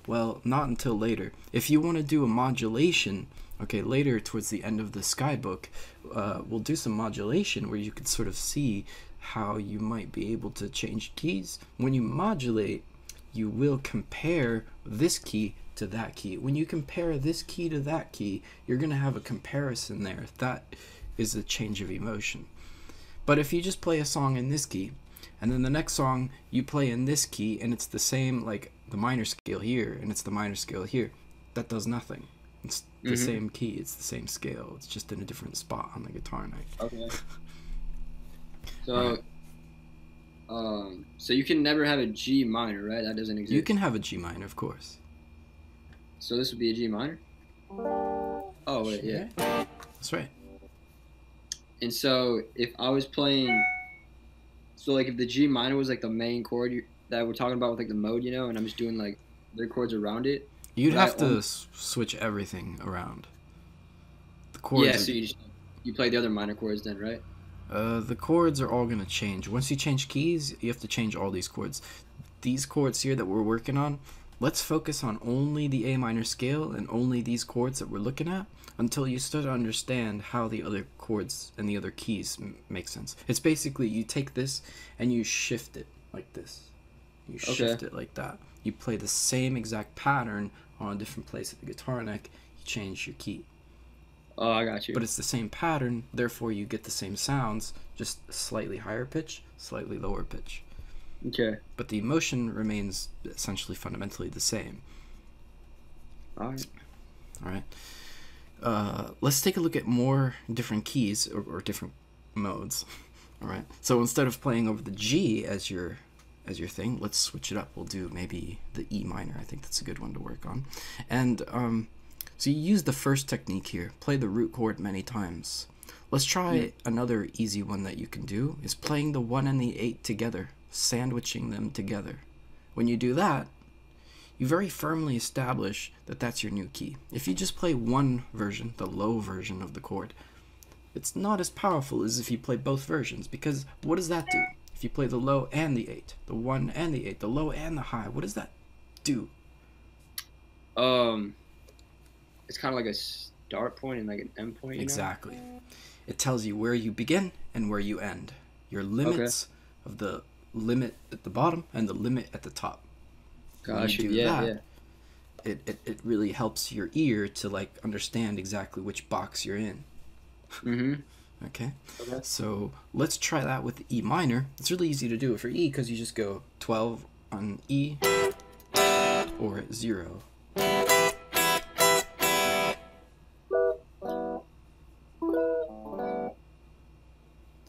Well, not until later. If you want to do a modulation, okay, later towards the end of the Sky book, we'll do some modulation where you can sort of see how you might be able to change keys. When you modulate, you will compare this key to that key. When you compare this key to that key, you're going to have a comparison there. That is a change of emotion. But if you just play a song in this key, and then the next song you play in this key, and it's the same, like the minor scale here, and it's the minor scale here, that does nothing. It's the same key, it's the same scale, it's just in a different spot on the guitar neck. Okay. So, so you can never have a G minor, right? That doesn't exist. You can have a G minor, of course. So this would be a G minor? Oh, wait, yeah. That's right. And so if I was playing... So, like, if the G minor was, like, the main chord that we're talking about with like the mode, and I'm just doing like their chords around it. You'd But have to switch everything around. The chords. Yeah, so you play the other minor chords then, right? The chords are all gonna change. Once you change keys, you have to change all these chords. These chords here that we're working on, let's focus on only the A minor scale and only these chords that we're looking at until you start to understand how the other chords and the other keys make sense. It's basically you take this and you shift it like this. You shift it like that. You play the same exact pattern on a different place of the guitar neck. You change your key. Oh, I got you. But it's the same pattern, therefore you get the same sounds, just slightly higher pitch, slightly lower pitch. Okay. But the emotion remains essentially fundamentally the same. Alright. Alright. Let's take a look at more different keys or different modes. Alright. So instead of playing over the G as your thing, let's switch it up. We'll do maybe the E minor. I think that's a good one to work on. And so you use the first technique here, play the root chord many times. Let's try another easy one that you can do, is playing the 1 and the 8 together, sandwiching them together. When you do that, you very firmly establish that that's your new key. If you just play one version, the low version of the chord, it's not as powerful as if you play both versions, because what does that do? If you play the low and the 8, the 1 and the 8, the low and the high, what does that do? It's kind of like a start point and like an end point. Exactly. It tells you where you begin and where you end. Your limits of the limit at the bottom and the limit at the top. Gosh, It really helps your ear to like understand exactly which box you're in. Okay. So let's try that with E minor. It's really easy to do it for E because you just go 12 on E or 0.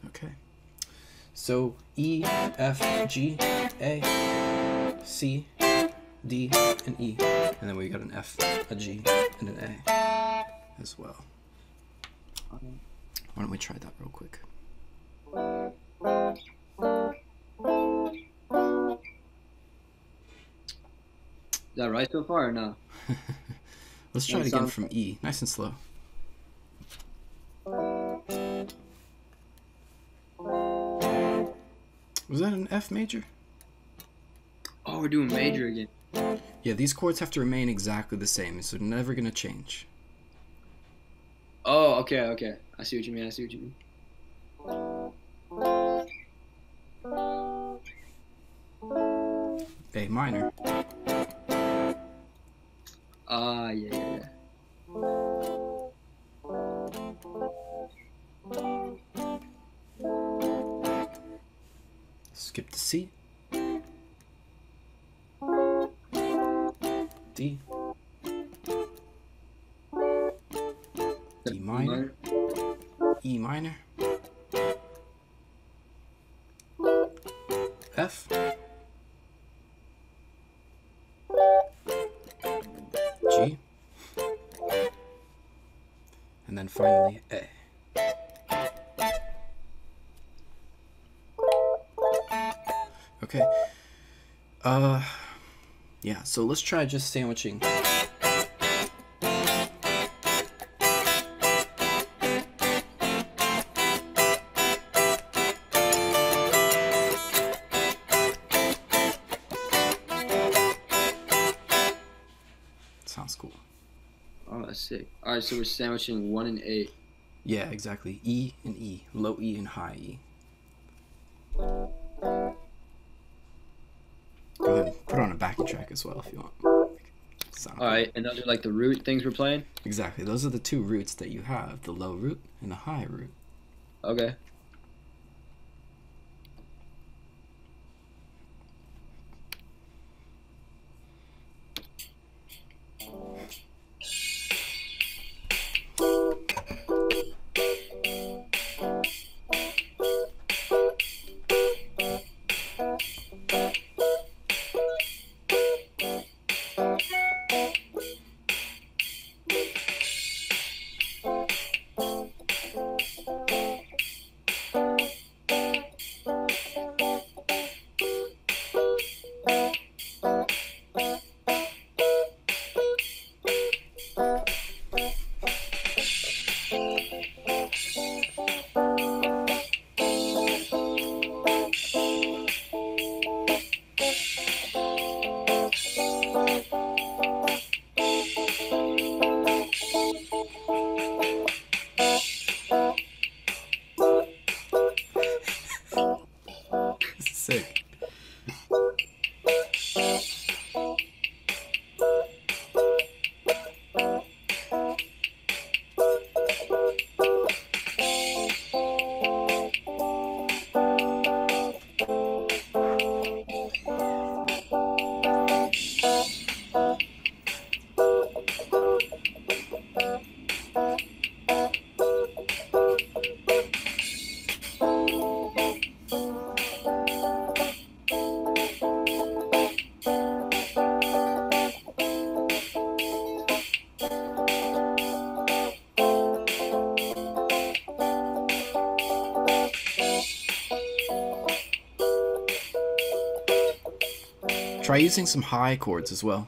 Okay. So E, F, G, A, C, D, and E. And then we got an F, a G, and an A as well. Why don't we try that real quick? Is that right so far or no? Let's try it again from E, nice and slow. Was that an F major? Oh, we're doing major again. Yeah, these chords have to remain exactly the same, so they're never going to change. Oh, okay. I see what you mean. A minor. Yeah. Skip the C. D. D minor. E minor. F. G. And then finally A. Okay. Yeah, so let's try just sandwiching. Sounds cool. Oh, that's sick. Alright, so we're sandwiching 1 and 8. Yeah, exactly. E and E. Low E and high E. And then put on a backing track as well if you want. Alright, and those are like the root things we're playing? Exactly. Those are the two roots that you have, the low root and the high root. Okay. Try using some high chords as well.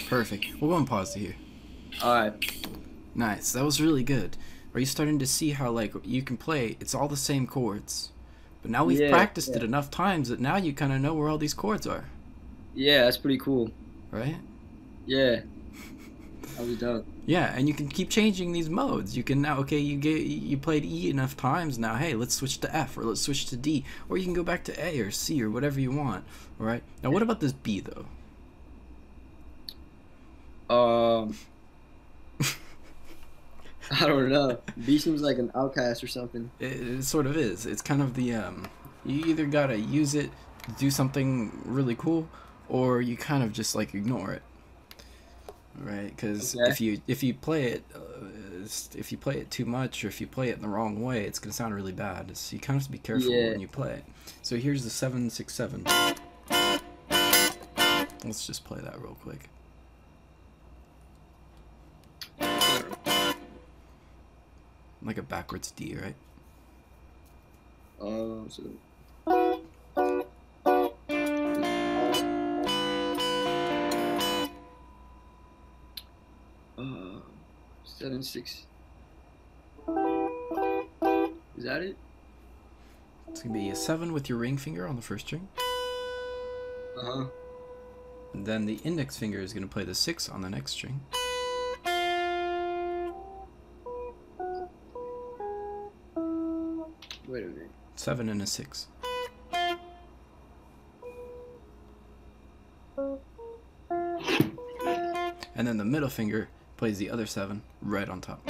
Perfect. We'll go and pause it here. Alright. Nice. That was really good. Are you starting to see how, like, you can play, it's all the same chords. But now we've practiced it enough times that now you kind of know where all these chords are. Yeah, that's pretty cool. Right? Yeah. That was dope. Yeah, and you can keep changing these modes. You can now, okay, you played E enough times, now, hey, let's switch to F, or let's switch to D. Or you can go back to A or C or whatever you want. Alright? Now, what about this B, though? I don't know. B seems like an outcast or something. It sort of is. It's kind of the, you either gotta use it to do something really cool, or you kind of just, like, ignore it. Right? Because if you play it too much, or if you play it in the wrong way, it's gonna sound really bad. So you kind of have to be careful when you play it. So here's the 7-6-7. Let's just play that real quick. Like a backwards D, right? So 7-6. Is that it? It's gonna be a 7 with your ring finger on the first string. And then the index finger is gonna play the 6 on the next string. Wait a minute. 7 and a 6. And then the middle finger plays the other 7 right on top.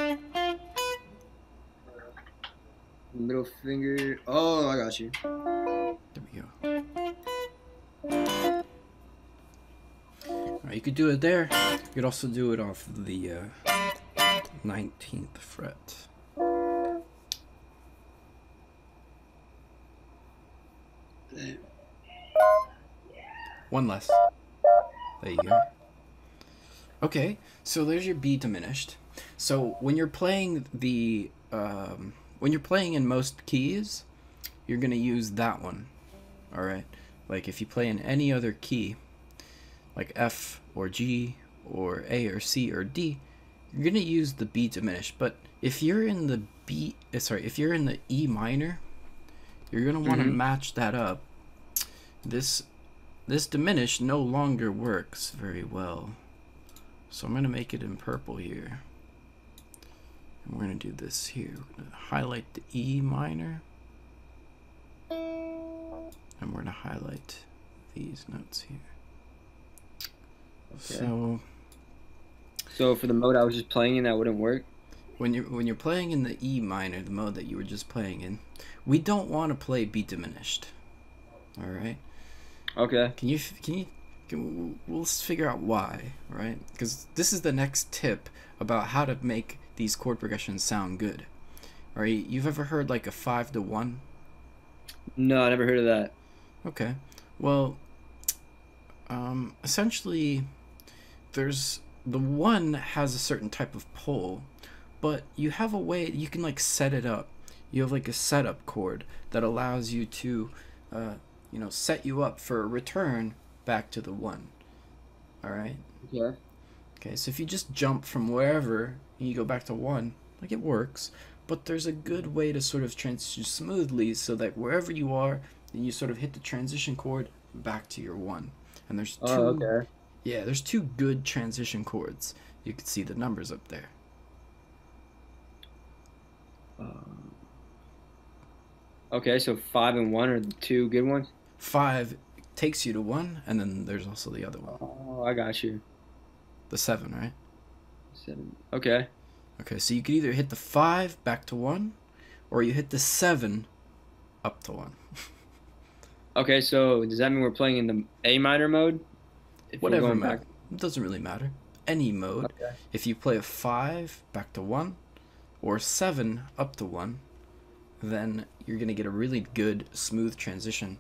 Middle finger. Oh, I got you. There we go. Alright, you could do it there. You could also do it off the 19th fret. One less. There you go. Okay, so there's your B diminished. So when you're playing the when you're playing in most keys, you're gonna use that one. All right. Like if you play in any other key, like F or G or A or C or D, you're gonna use the B diminished. But if you're in the if you're in the E minor, you're gonna want to match that up. This diminished no longer works very well. So I'm going to make it in purple here. And we're going to do this here. We're going to highlight the E minor. And we're going to highlight these notes here. Okay. So for the mode I was just playing in, that wouldn't work? When you're playing in the E minor, the mode that you were just playing in, we don't want to play B diminished. All right? Okay. We'll figure out why, right? Because this is the next tip about how to make these chord progressions sound good. All right, you've ever heard like a 5-to-1? No, I never heard of that. Okay, well, essentially, the 1 has a certain type of pull, but you have a way you can like set it up. You have like a setup chord that allows you to, set you up for a return back to the 1. All right. Yeah. Okay, so if you just jump from wherever and you go back to 1, like it works, but there's a good way to sort of transition smoothly so that wherever you are, then you sort of hit the transition chord back to your 1. And there's two. Oh, okay. Yeah, there's two good transition chords. You can see the numbers up there. Okay, so 5 and 1 are the two good ones. 5 takes you to 1, and then there's also the other one. Oh, I got you. The 7, right? 7. Okay. Okay, so you could either hit the 5 back to 1, or you hit the 7 up to 1. Okay, so does that mean we're playing in the A minor mode? If we're Whatever going mode. back. It doesn't really matter. Any mode. Okay. If you play a 5 back to 1, or 7 up to 1, then you're going to get a really good, smooth transition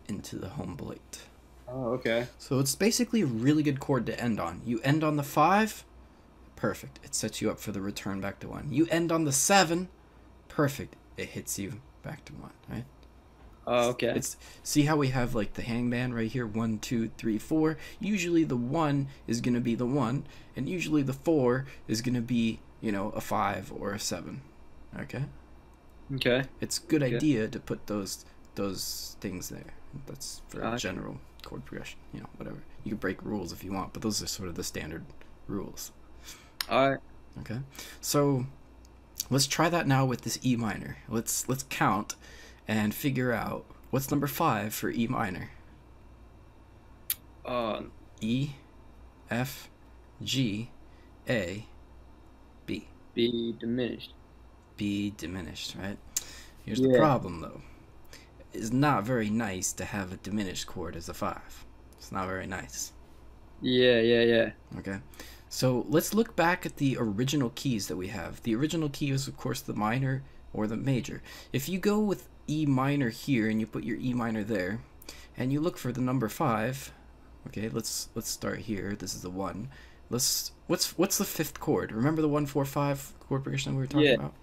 into the home plate. Oh, okay. So it's basically a really good chord to end on. You end on the 5, perfect. It sets you up for the return back to 1. You end on the 7, perfect. It hits you back to 1, right? Oh, okay. See how we have like the hangman right here, 1, 2, 3, 4. Usually the 1 is going to be the 1, and usually the 4 is going to be, you know, a 5 or a 7. Okay? Okay. It's a good idea to put those things there. That's for Gotcha. general chord progression, you know, whatever. You can break rules if you want, but those are sort of the standard rules. All right. Okay? So let's try that now with this E minor. Let's count and figure out what's number 5 for E minor. E, F, G, A, B. B diminished. B diminished, right? Here's the problem, though. It's not very nice to have a diminished chord as a 5. It's not very nice. Yeah. Okay? So let's look back at the original keys that we have. The original key is, of course, the minor or the major. If you go with E minor here and you put your E minor there, and you look for the number 5, okay, let's start here. This is the 1. What's the 5th chord? Remember the 1, 4, 5 chord progression we were talking about?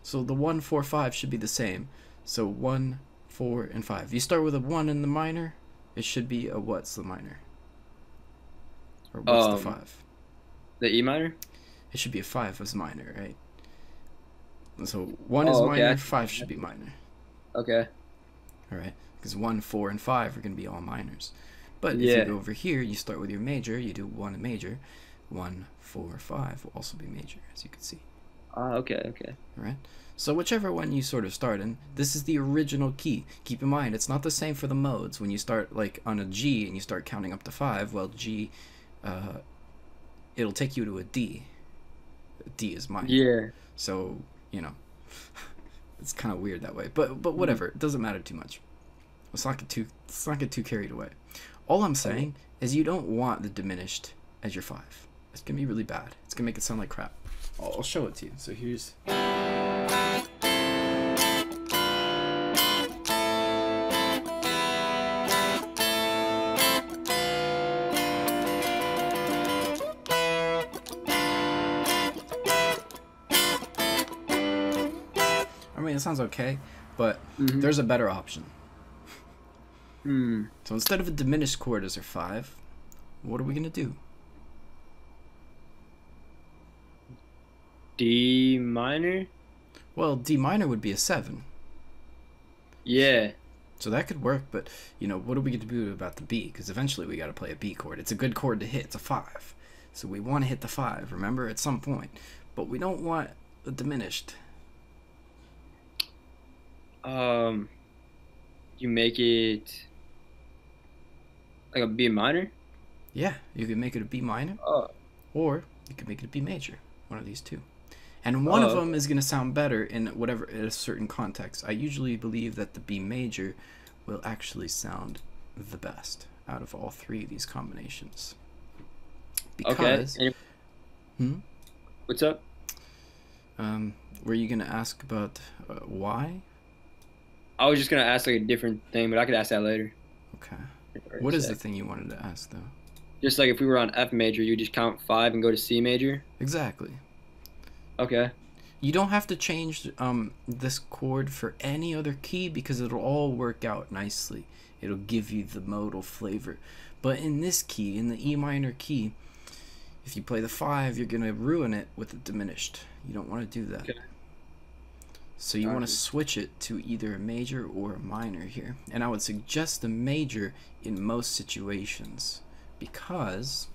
So the 1, 4, 5 should be the same. So 1, 4, and 5. You start with a 1 in the minor, it should be a what's the minor? Or what's the 5? The E minor? It should be a 5 as minor, right? So 1 is minor, 5 should be minor. Okay. Alright, because 1, 4, and 5 are going to be all minors. But if you go over here, you start with your major, you do 1 major, 1, 4, 5 will also be major, as you can see. Okay. Alright, so whichever one you sort of start in, this is the original key. Keep in mind, it's not the same for the modes. When you start like on a G and you start counting up to 5, well, G, it'll take you to a D. D is minor. Yeah. So, you know, it's kind of weird that way. But whatever, it doesn't matter too much. Let's not get too carried away. All I'm saying is you don't want the diminished as your 5. It's gonna be really bad. It's gonna make it sound like crap. I'll show it to you. So here's. I mean, it sounds okay, but there's a better option. So instead of a diminished chord as our 5, what are we gonna do? D minor? Well, D minor would be a 7. Yeah. So that could work, but, you know, what are we going to do about the B? Because eventually we got to play a B chord. It's a good chord to hit. It's a 5. So we want to hit the 5, remember, at some point. But we don't want a diminished. You make it like a B minor? Yeah, you can make it a B minor. Or you can make it a B major. One of these two. And one of them is going to sound better in a certain context. I usually believe that the B major will actually sound the best out of all 3 of these combinations. Because, okay. What's up? Were you going to ask about why? I was just going to ask like a different thing, but I could ask that later. Okay. What is the thing you wanted to ask, though? Just like if we were on F major, you just count 5 and go to C major? Exactly. Okay. You don't have to change this chord for any other key because it'll all work out nicely. It'll give you the modal flavor. But in this key, in the E minor key, if you play the 5, you're going to ruin it with the diminished. You don't want to do that. Okay. So you want to switch it to either a major or a minor here. And I would suggest the major in most situations. because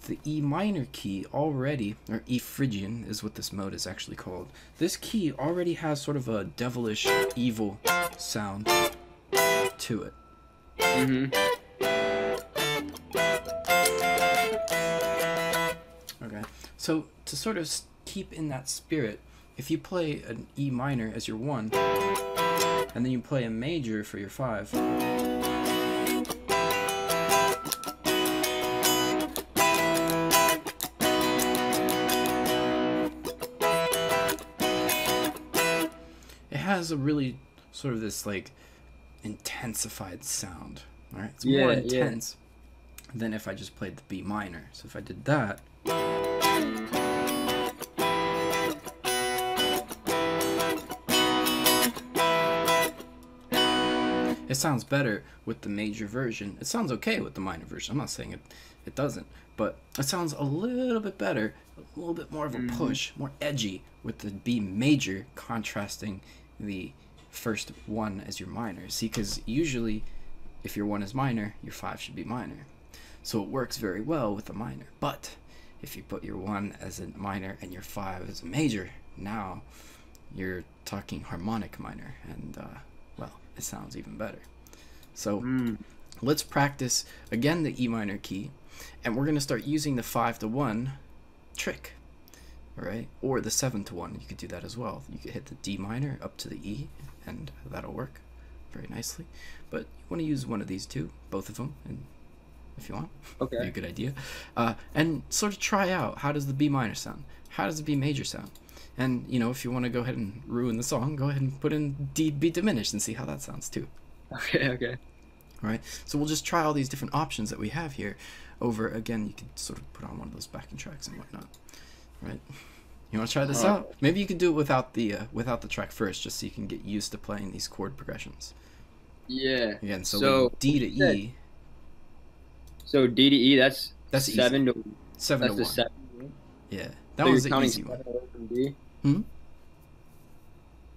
the E minor key already, or E Phrygian is what this mode is actually called. This key already has sort of a devilish, evil sound to it. Okay, so to sort of keep in that spirit, if you play an E minor as your 1, and then you play a major for your 5, it has a really sort of this like intensified sound. All right, it's more intense than if I just played the B minor. So if I did that, it sounds better with the major version. It sounds okay with the minor version. I'm not saying it doesn't, but it sounds a little bit better, a little bit more of a push, more edgy with the B major contrasting the first 1 as your minor. See, because usually if your 1 is minor, your 5 should be minor. So it works very well with the minor. But if you put your 1 as a minor and your 5 as a major, now you're talking harmonic minor, and well, it sounds even better. So let's practice again the E minor key, and we're going to start using the 5-to-1 trick. All right, or the 7-to-1. You could do that as well. You could hit the D minor up to the E, and that'll work very nicely. But you want to use one of these two, both of them, and if you want. Okay. Be a good idea. And sort of try out, how does the B minor sound? How does the B major sound? And, you know, if you want to go ahead and ruin the song, go ahead and put in D be diminished and see how that sounds too. Okay, okay. All right, so we'll just try all these different options that we have here over. Again, you can sort of put on one of those backing tracks and whatnot. All right, you want to try this out? Maybe you could do it without the track first, just so you can get used to playing these chord progressions. Yeah. Again, so D to E. So D to E, that's 7 to 7 that's to 1. 7. Yeah, that was the easy one. Away from D? Hmm?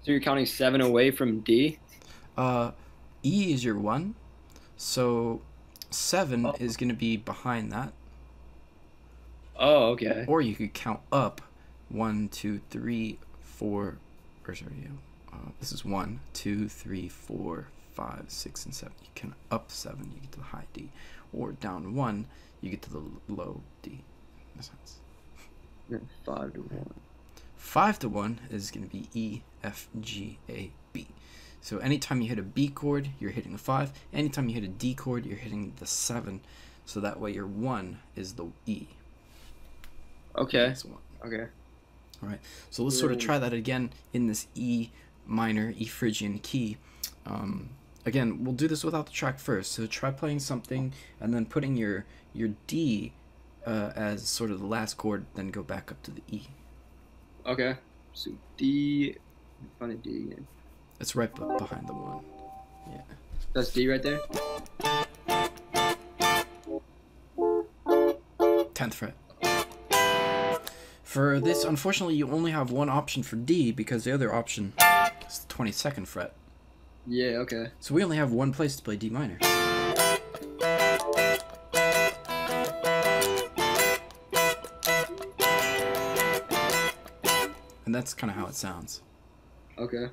So you're counting 7 away from D? E is your 1, so 7 is going to be behind that. Oh, okay. Or you could count up 1, 2, 3, 4. Or sorry, this is 1, 2, 3, 4, 5, 6, and 7. You count up 7, you get to the high D, or down 1, you get to the low D. In a sense. 5 to 1. 5 to 1 is going to be E, F, G, A, B. So anytime you hit a B chord, you're hitting the 5. Anytime you hit a D chord, you're hitting the 7. So that way your 1 is the E. Okay. Okay. All right. So let's sort of try that again in this E minor, E Phrygian key. Again, we'll do this without the track first. So try playing something and then putting your D as sort of the last chord, then go back up to the E. Okay. So D, find a D again. It's right behind the 1. Yeah. That's D right there? 10th fret. For this, unfortunately, you only have one option for D because the other option is the 22nd fret. Yeah, okay. So we only have one place to play D minor. And that's kind of how it sounds. Okay.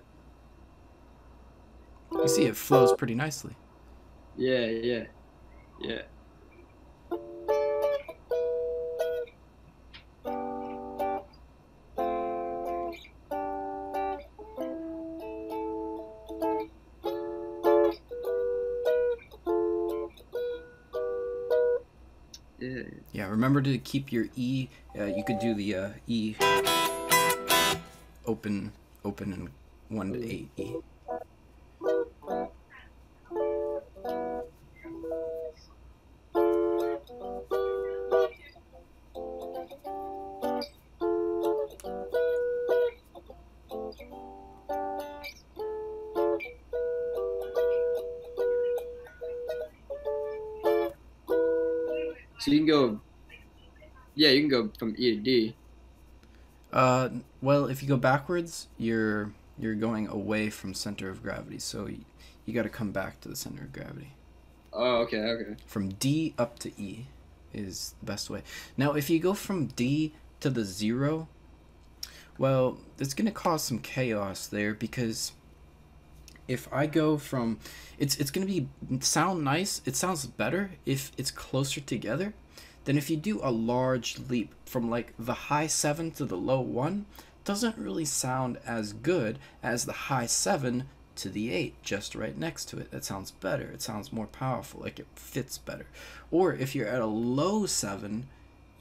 You see, it flows pretty nicely. Yeah, yeah. Yeah. Yeah, remember to keep your E, you could do the E open and 1 to 8 E. So you can go, yeah, you can go from E to D. Well, if you go backwards, you're going away from center of gravity, so you got to come back to the center of gravity. Oh, okay, okay. From D up to E is the best way. Now, if you go from D to the 0, well, it's going to cause some chaos there, because if I go from, it's going to be sound nice. It sounds better if it's closer together than if you do a large leap from like the high 7 to the low 1. Doesn't really sound as good as the high 7 to the 8 just right next to it. That sounds better. It sounds more powerful, like it fits better. Or if you're at a low 7,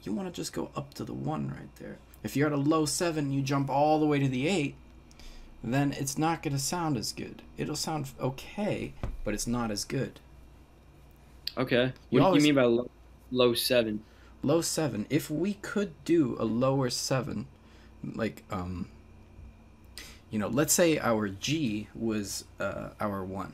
you want to just go up to the 1 right there. If you're at a low 7, you jump all the way to the 8, then it's not going to sound as good. It'll sound okay, but it's not as good. Okay. What do you mean by low 7? Low 7. If we could do a lower 7, like, you know, let's say our G was our 1.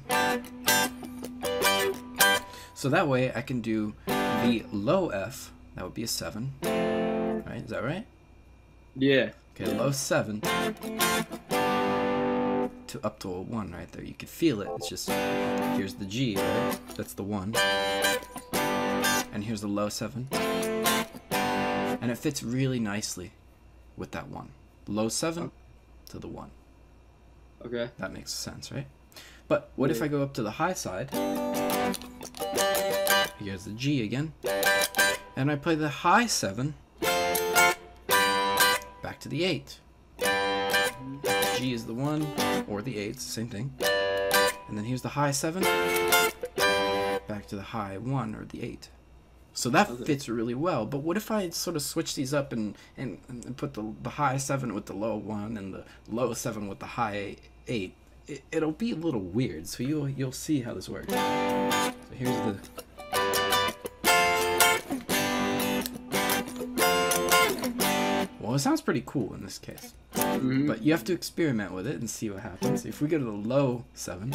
So that way I can do the low F, that would be a 7, right? Is that right? Yeah. Okay, low 7 to up to a 1 right there. You can feel it. It's just, here's the G, right? That's the 1. And here's the low 7. And it fits really nicely with that 1. Low 7 to the 1. Okay. That makes sense, right? But what if I go up to the high side? Here's the G again. And I play the high 7 back to the 8. G is the 1 or the 8, it's the same thing. And then here's the high 7 back to the high 1 or the 8. So that fits really well. But what if I sort of switch these up and put the high 7 with the low 1 and the low 7 with the high 8? It'll be a little weird. So you'll see how this works. So here's the... Well, it sounds pretty cool in this case. Mm-hmm. But you have to experiment with it and see what happens. If we go to the low 7...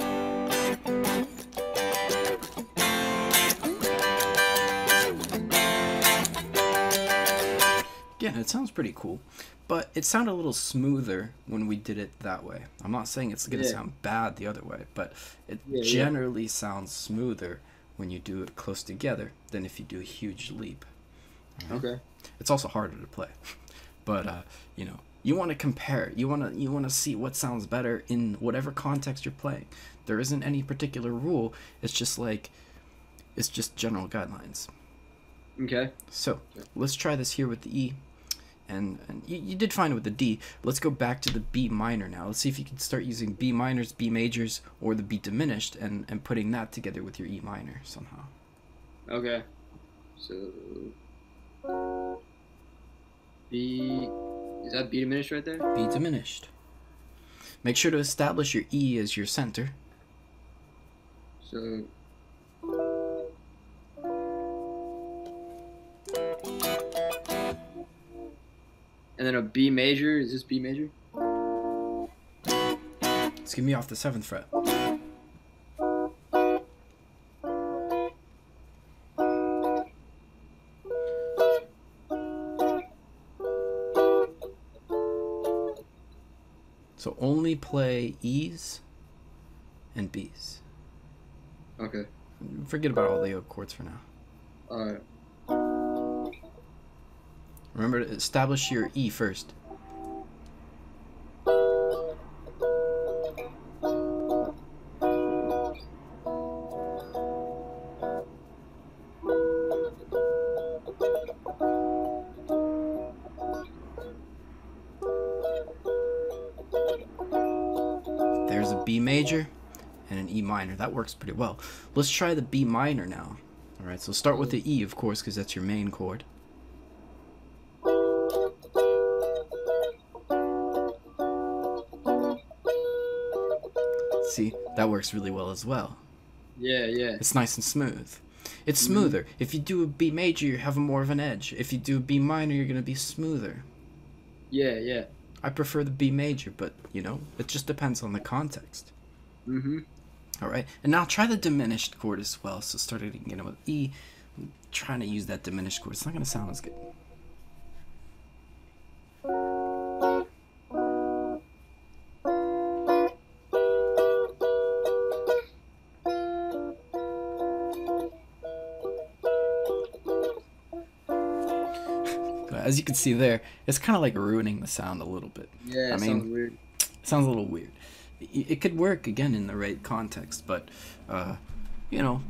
Again, it sounds pretty cool, but it sounded a little smoother when we did it that way. I'm not saying it's going to sound bad the other way, but it generally sounds smoother when you do it close together than if you do a huge leap. Right? Okay. It's also harder to play, but you know, you want to compare. You want to see what sounds better in whatever context you're playing. There isn't any particular rule. It's just general guidelines. Okay. So let's try this here with the E. And you did fine with the D. Let's go back to the B minor now. Let's see if you can start using B minors, B majors, or the B diminished and putting that together with your E minor somehow. Okay. So B, is that B diminished right there? B diminished. Make sure to establish your E as your center. So and then a B major. Is this B major? It's gonna be off the 7th fret. So only play E's and B's. Okay. Forget about all the chords for now. Alright. Remember to establish your E first. There's a B major and an E minor. That works pretty well. Let's try the B minor now. Alright, so start with the E, of course, because that's your main chord. See, that works really well as well. Yeah. It's nice and smooth. It's smoother. If you do a B major, you have more of an edge. If you do a B minor, you're going to be smoother. Yeah. I prefer the B major, but, you know, it just depends on the context. Mm-hmm. All right, and now try the diminished chord as well. So starting again with E, I'm trying to use that diminished chord. It's not going to sound as good. as you can see there, it's kind of like ruining the sound a little bit. Yeah, it sounds weird. It sounds a little weird. It could work again in the right context, but you know,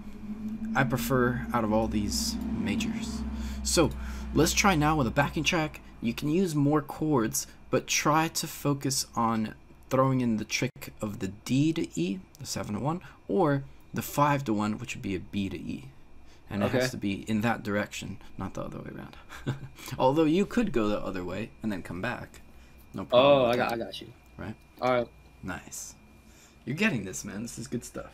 I prefer out of all these majors. So let's try now with a backing track. You can use more chords, but try to focus on throwing in the trick of the D to E, the 7-1, or the 5-1, which would be a B to E. And it has to be in that direction, not the other way around. Although you could go the other way and then come back. No problem. Oh, I got you. Right? All right. Nice. You're getting this, man. This is good stuff.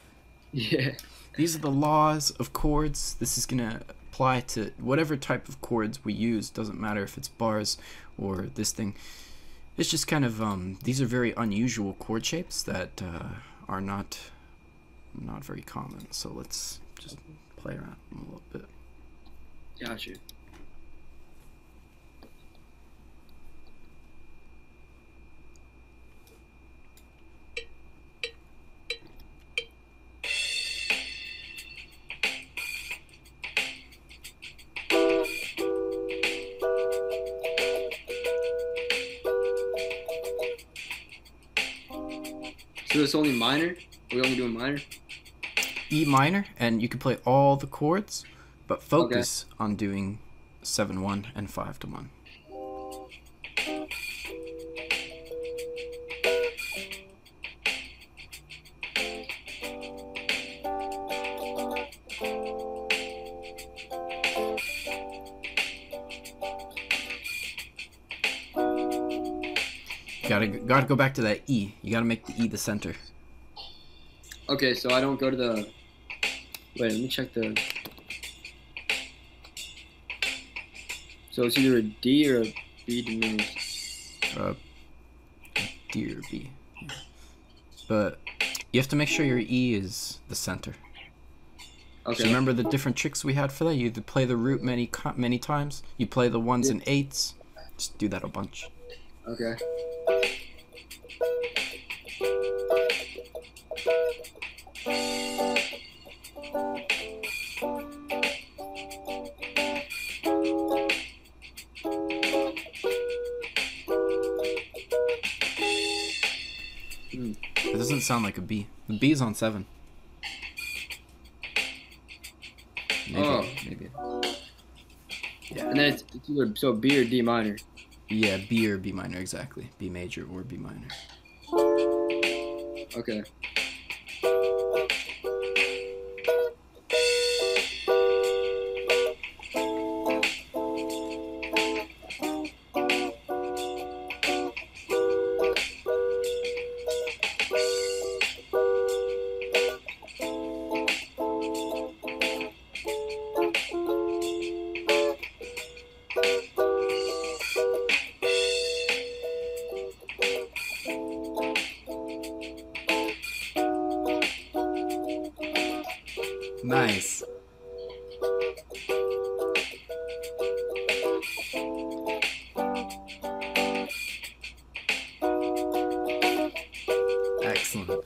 Yeah. These are the laws of chords. This is going to apply to whatever type of chords we use. Doesn't matter if it's bars or this thing. It's just kind of, these are very unusual chord shapes that are not very common. So let's just play around a little bit. Gotcha. So it's only minor? Are we only doing minor? E minor, and you can play all the chords, but focus on doing 7-1 and 5-1. Gotta go back to that E. You gotta make the E the center. Okay, so I don't go to the... Wait, let me check the... So it's either a D or a B diminished. D or B. But you have to make sure your E is the center. Okay. So remember the different tricks we had for that? You either play the root many times, you play the 1s and 8s. Just do that a bunch. Okay. It doesn't sound like a B. The B is on 7. Maybe. Yeah. And then it's either so B or D minor. Yeah, B or B minor, exactly. B major or B minor. Okay. Nice. Excellent.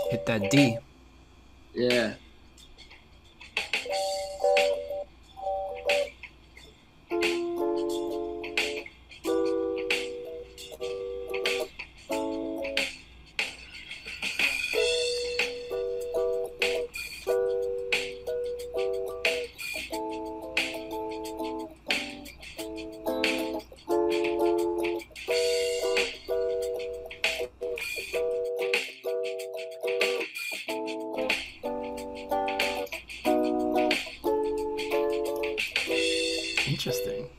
Hit that D. Yeah. Interesting.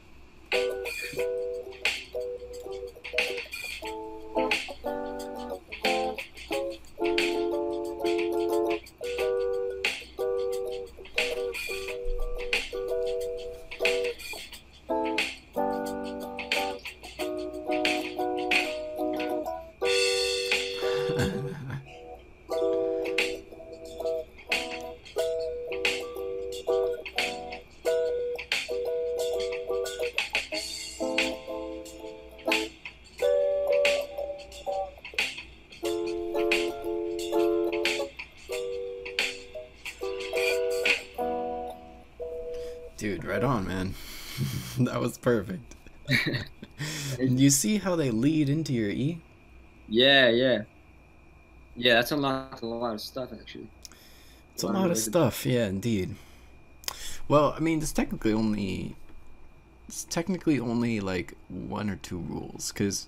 Right on, man. That was perfect. You see how they lead into your E? Yeah, yeah. Yeah, that's unlocked a lot of stuff actually. It's a lot of stuff, yeah, indeed. Well, I mean, it's technically only like 1 or 2 rules, because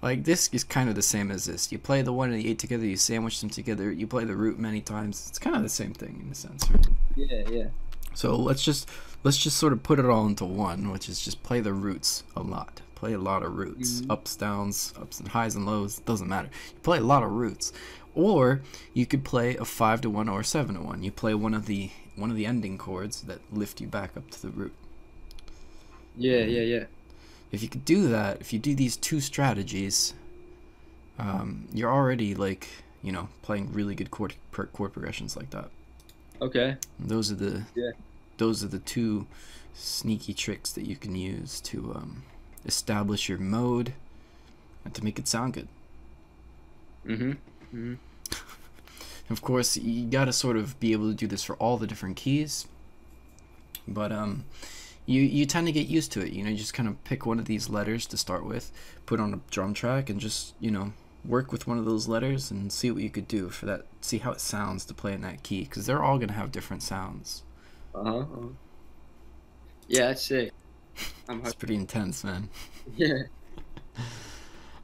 like this is kind of the same as this. You play the 1 and the 8 together, you sandwich them together, you play the root many times. It's kind of the same thing in a sense, right? Yeah, yeah. So let's just sort of put it all into one, which is just play the roots a lot. Play a lot of roots, ups, downs, ups and highs and lows. Doesn't matter. You play a lot of roots, or you could play a 5-1 or a 7-1. You play one of the ending chords that lift you back up to the root. Yeah, yeah, yeah. If you could do that, if you do these 2 strategies, you're already like, you know, playing really good chord progressions like that. Okay. And those are the 2 sneaky tricks that you can use to establish your mode and to make it sound good. Of course, you gotta sort of be able to do this for all the different keys, but you tend to get used to it. You know, you just kind of pick one of these letters to start with, put on a drum track, and just, you know, work with one of those letters and see what you could do for that. See how it sounds to play in that key, because they're all gonna have different sounds. Yeah, that's sick. It's pretty intense, man. Yeah.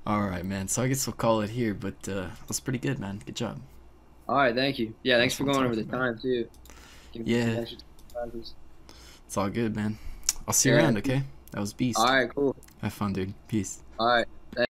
All right, man. So I guess we'll call it here, but that's pretty good, man. Good job. All right, thank you. Yeah, thanks for going over the time too. Yeah. It's all good, man. I'll see you around, okay? That was Beast. All right, cool. Have fun, dude. Peace. All right.